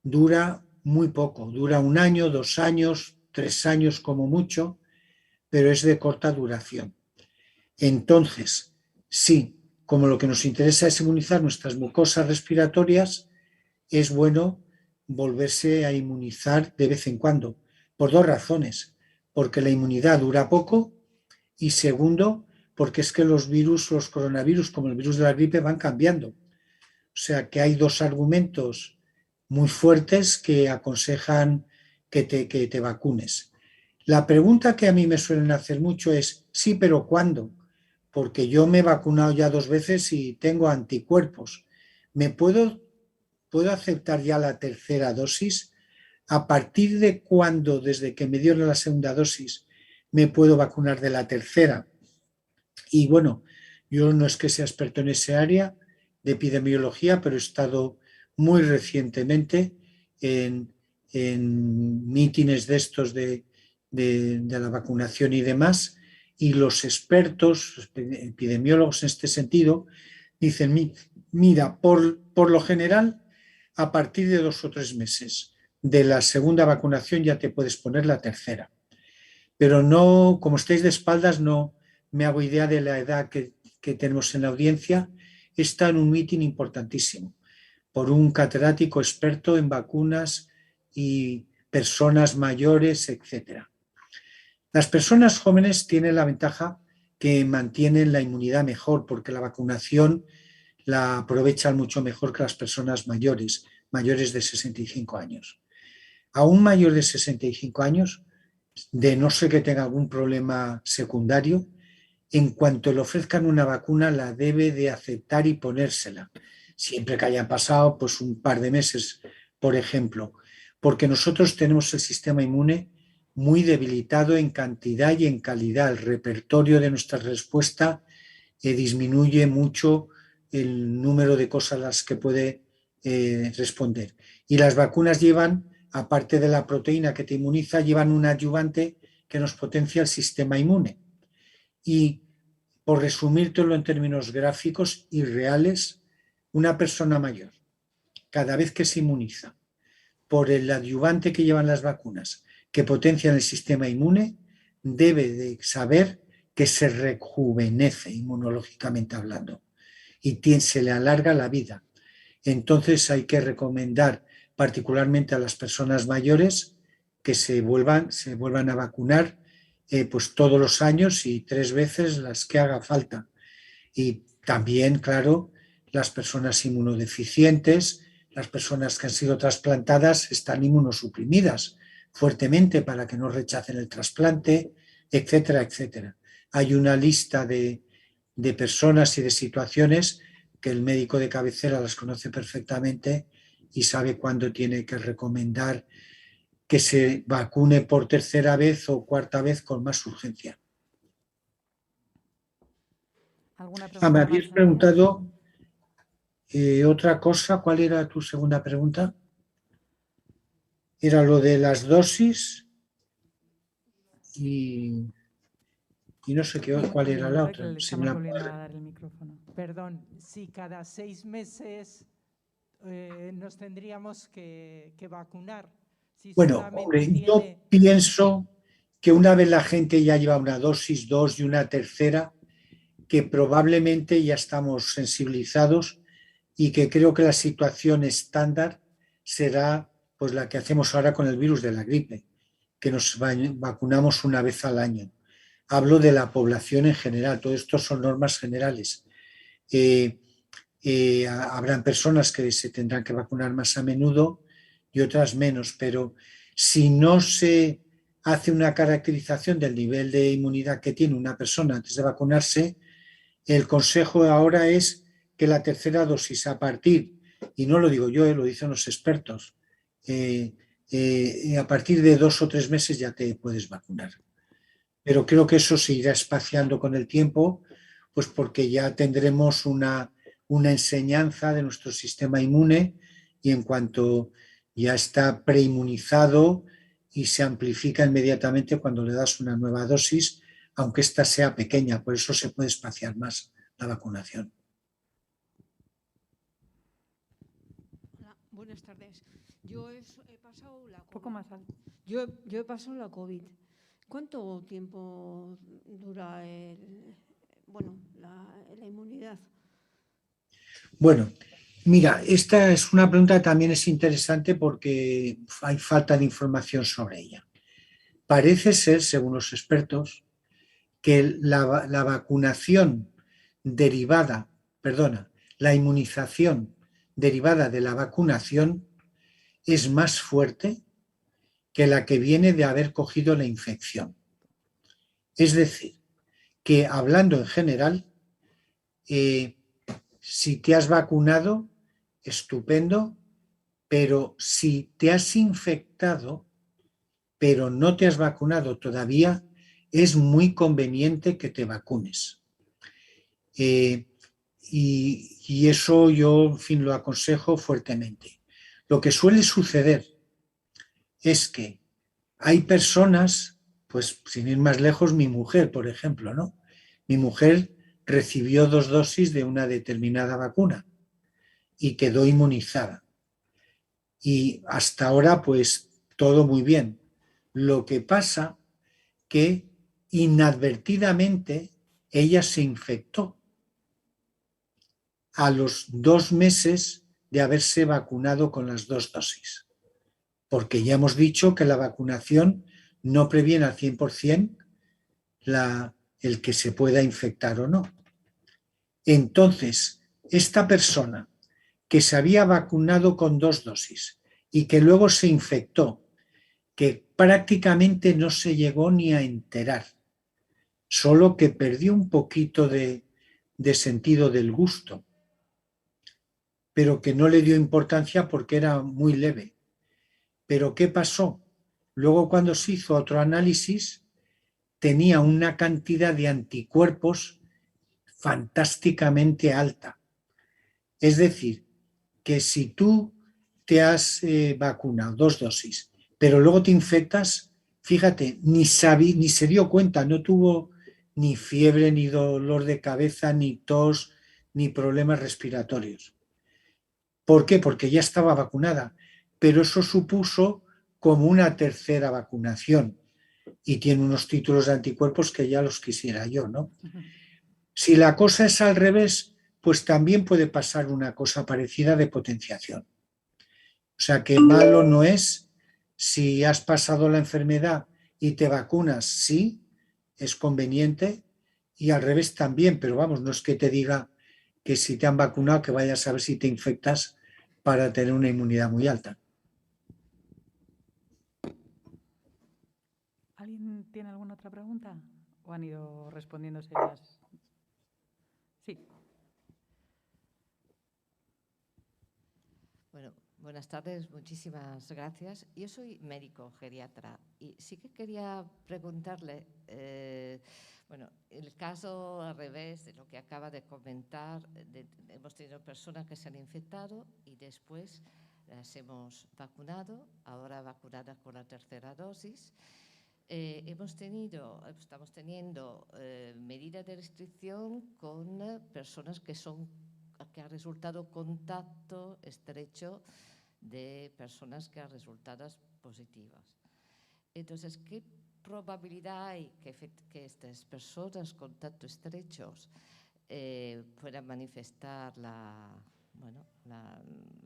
dura muy poco, dura 1 año, 2 años, 3 años como mucho, pero es de corta duración. Entonces, sí, como lo que nos interesa es inmunizar nuestras mucosas respiratorias, es bueno volverse a inmunizar de vez en cuando, por 2 razones. Porque la inmunidad dura poco y segundo, porque es que los coronavirus, como el virus de la gripe, van cambiando. O sea que hay 2 argumentos muy fuertes que aconsejan que te vacunes. La pregunta que a mí me suelen hacer mucho es, sí, pero ¿cuándo? Porque yo me he vacunado ya 2 veces y tengo anticuerpos. ¿Puedo aceptar ya la tercera dosis? ¿A partir de cuándo, desde que me dieron la segunda dosis, me puedo vacunar de la tercera? Y bueno, yo no es que sea experto en ese área de epidemiología, pero he estado muy recientemente en mítines de estos de la vacunación y demás, y los expertos, epidemiólogos en este sentido, dicen, mira, por lo general, a partir de 2 o 3 meses de la segunda vacunación ya te puedes poner la tercera. Pero no, como estáis de espaldas, no me hago idea de la edad que tenemos en la audiencia. Está en un meeting importantísimo por un catedrático experto en vacunas y personas mayores, etc. Las personas jóvenes tienen la ventaja que mantienen la inmunidad mejor porque la vacunación la aprovechan mucho mejor que las personas mayores de 65 años. A un mayor de 65 años, de no ser que tenga algún problema secundario, en cuanto le ofrezcan una vacuna la debe de aceptar y ponérsela. siempre que hayan pasado pues un par de meses, por ejemplo, porque nosotros tenemos el sistema inmune muy debilitado en cantidad y en calidad. El repertorio de nuestra respuesta disminuye mucho el número de cosas a las que puede responder. Y las vacunas llevan, aparte de la proteína que te inmuniza, llevan un adyuvante que nos potencia el sistema inmune. Y por resumírtelo en términos gráficos y reales, una persona mayor, cada vez que se inmuniza por el adyuvante que llevan las vacunas, que potencian el sistema inmune, debe de saber que se rejuvenece inmunológicamente hablando y se le alarga la vida. Entonces hay que recomendar particularmente a las personas mayores que se vuelvan a vacunar pues todos los años y 3 veces las que haga falta. Y también, claro, las personas inmunodeficientes, las personas que han sido trasplantadas están inmunosuprimidas fuertemente para que no rechacen el trasplante, etcétera, etcétera. Hay una lista de personas y de situaciones que el médico de cabecera las conoce perfectamente y sabe cuándo tiene que recomendar que se vacune por tercera vez o cuarta vez con más urgencia. ¿Alguna pregunta Me más, habías Sonia? preguntado otra cosa. ¿Cuál era tu segunda pregunta? Era lo de las dosis y no sé cuál era la otra. Le Si me estamos la- volviendo a dar el micrófono. Perdón, si cada 6 meses nos tendríamos que vacunar. Si Bueno, solamente hombre, yo tiene... pienso que una vez la gente ya lleva una dosis, 2 y una tercera, que probablemente ya estamos sensibilizados y que creo que la situación estándar será pues la que hacemos ahora con el virus de la gripe, que nos vacunamos una vez al año. Hablo de la población en general, todo esto son normas generales. Habrán personas que se tendrán que vacunar más a menudo y otras menos, pero si no se hace una caracterización del nivel de inmunidad que tiene una persona antes de vacunarse, el consejo ahora es que la tercera dosis a partir, y no lo digo yo, lo dicen los expertos, a partir de 2 o 3 meses ya te puedes vacunar. Pero creo que eso se irá espaciando con el tiempo, pues porque ya tendremos una enseñanza de nuestro sistema inmune y en cuanto ya está preinmunizado y se amplifica inmediatamente cuando le das una nueva dosis, aunque ésta sea pequeña, por eso se puede espaciar más la vacunación. Hola, buenas tardes. Yo he pasado la Un poco más alto. Yo he pasado la COVID. ¿Cuánto tiempo dura la inmunidad? Bueno, mira, esta es una pregunta que también es interesante porque hay falta de información sobre ella. Parece ser, según los expertos, que la vacunación derivada, la inmunización derivada de la vacunación es más fuerte que la que viene de haber cogido la infección. Es decir, que hablando en general, si te has vacunado, estupendo, pero si te has infectado, pero no te has vacunado todavía, es muy conveniente que te vacunes. Y eso yo, en fin, lo aconsejo fuertemente. Lo que suele suceder es que hay personas, pues sin ir más lejos, mi mujer, por ejemplo, ¿no? Mi mujer recibió 2 dosis de una determinada vacuna y quedó inmunizada. Y hasta ahora, pues, todo muy bien. Lo que pasa que inadvertidamente ella se infectó a los 2 meses de haberse vacunado con las 2 dosis. Porque ya hemos dicho que la vacunación no previene al 100% el que se pueda infectar o no. Entonces, esta persona que se había vacunado con 2 dosis y que luego se infectó, que prácticamente no se llegó ni a enterar, solo que perdió un poquito de sentido del gusto. pero que no le dio importancia porque era muy leve. ¿Pero qué pasó? Luego, cuando se hizo otro análisis, tenía una cantidad de anticuerpos fantásticamente alta. Es decir, que si tú te has vacunado 2 dosis, pero luego te infectas, fíjate, ni se dio cuenta, no tuvo ni fiebre, ni dolor de cabeza, ni tos, ni problemas respiratorios. ¿Por qué? Porque ya estaba vacunada, pero eso supuso como una tercera vacunación y tiene unos títulos de anticuerpos que ya los quisiera yo, ¿no? Si la cosa es al revés, pues también puede pasar una cosa parecida de potenciación. O sea que malo no es si has pasado la enfermedad y te vacunas, sí, es conveniente, y al revés también, pero vamos, no es que te diga que si te han vacunado que vayas a ver si te infectas para tener una inmunidad muy alta. ¿Alguien tiene alguna otra pregunta? ¿O han ido respondiéndose las...? Sí. Bueno, buenas tardes, muchísimas gracias. Yo soy médico geriatra y sí que quería preguntarle, bueno, el caso al revés de lo que acaba de comentar, hemos tenido personas que se han infectado y después las hemos vacunado, ahora vacunadas con la tercera dosis. Estamos teniendo medidas de restricción con personas que han resultado contacto estrecho de personas que han resultado positivas. Entonces, ¿qué probabilidad hay que estas personas contacto estrechos puedan manifestar la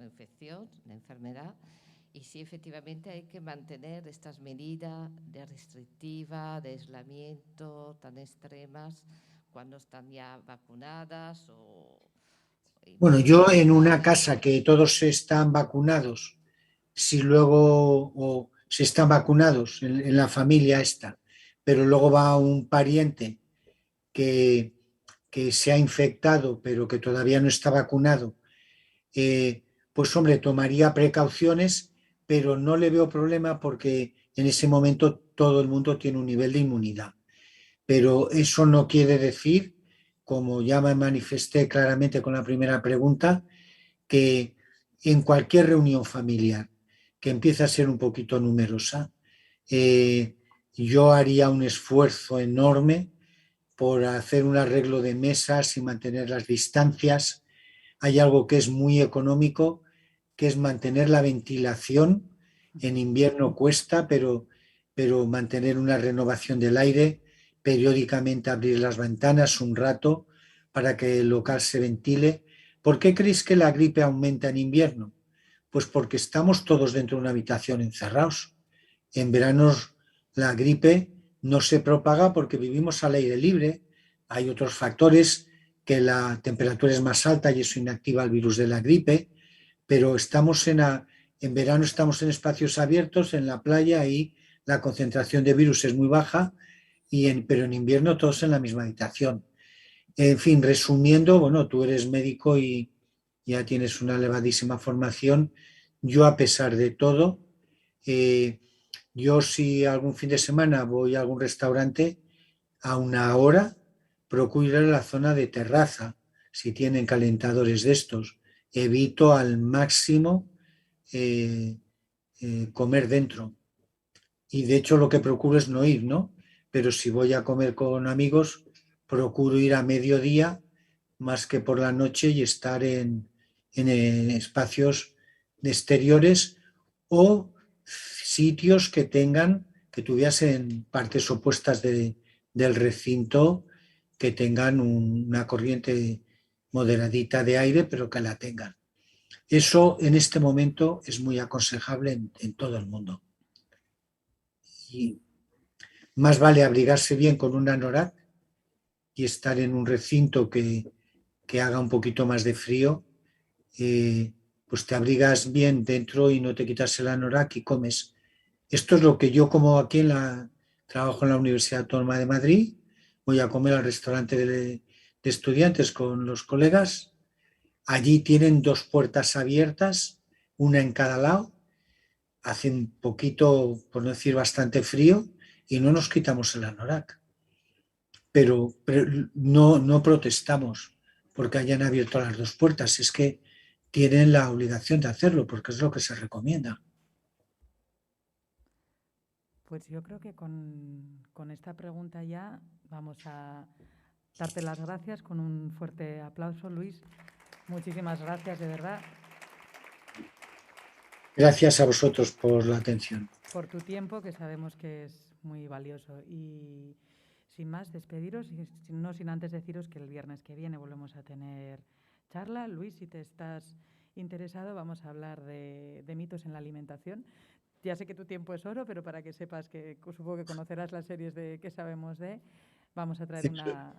infección, la enfermedad? Y si efectivamente hay que mantener estas medidas de restrictiva, de aislamiento tan extremas cuando están ya vacunadas Bueno, yo en una casa que todos están vacunados, si luego o se están vacunados en la familia esta, pero luego va un pariente que se ha infectado pero que todavía no está vacunado, pues hombre, tomaría precauciones, pero no le veo problema porque en ese momento todo el mundo tiene un nivel de inmunidad. Pero eso no quiere decir, como ya me manifesté claramente con la primera pregunta, que en cualquier reunión familiar que empiece a ser un poquito numerosa, yo haría un esfuerzo enorme por hacer un arreglo de mesas y mantener las distancias. Hay algo que es muy económico, que es mantener la ventilación. En invierno cuesta, pero mantener una renovación del aire, periódicamente abrir las ventanas un rato para que el local se ventile. ¿Por qué creéis que la gripe aumenta en invierno? Pues porque estamos todos dentro de una habitación encerrados. En verano la gripe no se propaga porque vivimos al aire libre. Hay otros factores, que la temperatura es más alta y eso inactiva el virus de la gripe, pero en verano estamos en espacios abiertos, en la playa, y la concentración de virus es muy baja, pero en invierno todos en la misma habitación. En fin, resumiendo, bueno, tú eres médico y ya tienes una elevadísima formación. Yo, a pesar de todo, yo si algún fin de semana voy a algún restaurante, a una hora procuro ir a la zona de terraza, si tienen calentadores de estos. Evito al máximo comer dentro. Y de hecho lo que procuro es no ir, ¿no? Pero si voy a comer con amigos, procuro ir a mediodía más que por la noche y estar en espacios de exteriores o sitios que tuviesen partes opuestas del recinto, que tengan una corriente moderadita de aire, pero que la tengan. Eso en este momento es muy aconsejable en todo el mundo. Y más vale abrigarse bien con un anorak y estar en un recinto que haga un poquito más de frío, pues te abrigas bien dentro y no te quitas el anorak y comes. Esto es lo que yo, como aquí trabajo en la Universidad Autónoma de Madrid, voy a comer al restaurante de estudiantes con los colegas Allí tienen 2 puertas abiertas, una en cada lado. Hace un poquito, por no decir bastante frío, y no nos quitamos el anorak. Pero no protestamos porque hayan abierto las 2 puertas. Es que tienen la obligación de hacerlo porque es lo que se recomienda. Pues yo creo que con esta pregunta ya vamos a darte las gracias con un fuerte aplauso, Luis. Muchísimas gracias, de verdad. Gracias a vosotros por la atención. Por tu tiempo, que sabemos que es muy valioso. Y sin más, despediros, y no sin antes deciros que el viernes que viene volvemos a tener charla. Luis, si te estás interesado, vamos a hablar de mitos en la alimentación. Ya sé que tu tiempo es oro, pero para que sepas que supongo que conocerás las series de ¿Qué sabemos de? Vamos a traer una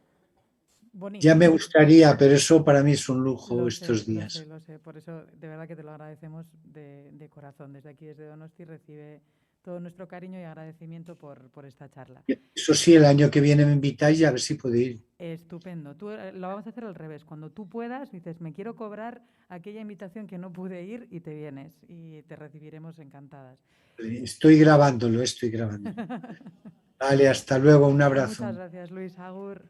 bonita. Ya me gustaría, pero eso para mí es un lujo Lo estos sé, días. Lo sé. Por eso, de verdad que te lo agradecemos de corazón. Desde aquí, desde Donosti, recibe todo nuestro cariño y agradecimiento por esta charla. Eso sí, el año que viene me invitáis y a ver si puedo ir. Estupendo. Tú, lo vamos a hacer al revés. Cuando tú puedas, dices, me quiero cobrar aquella invitación que no pude ir y te vienes. Y te recibiremos encantadas. Estoy grabándolo. Vale, hasta luego. Un abrazo. Muchas gracias, Luis. Agur.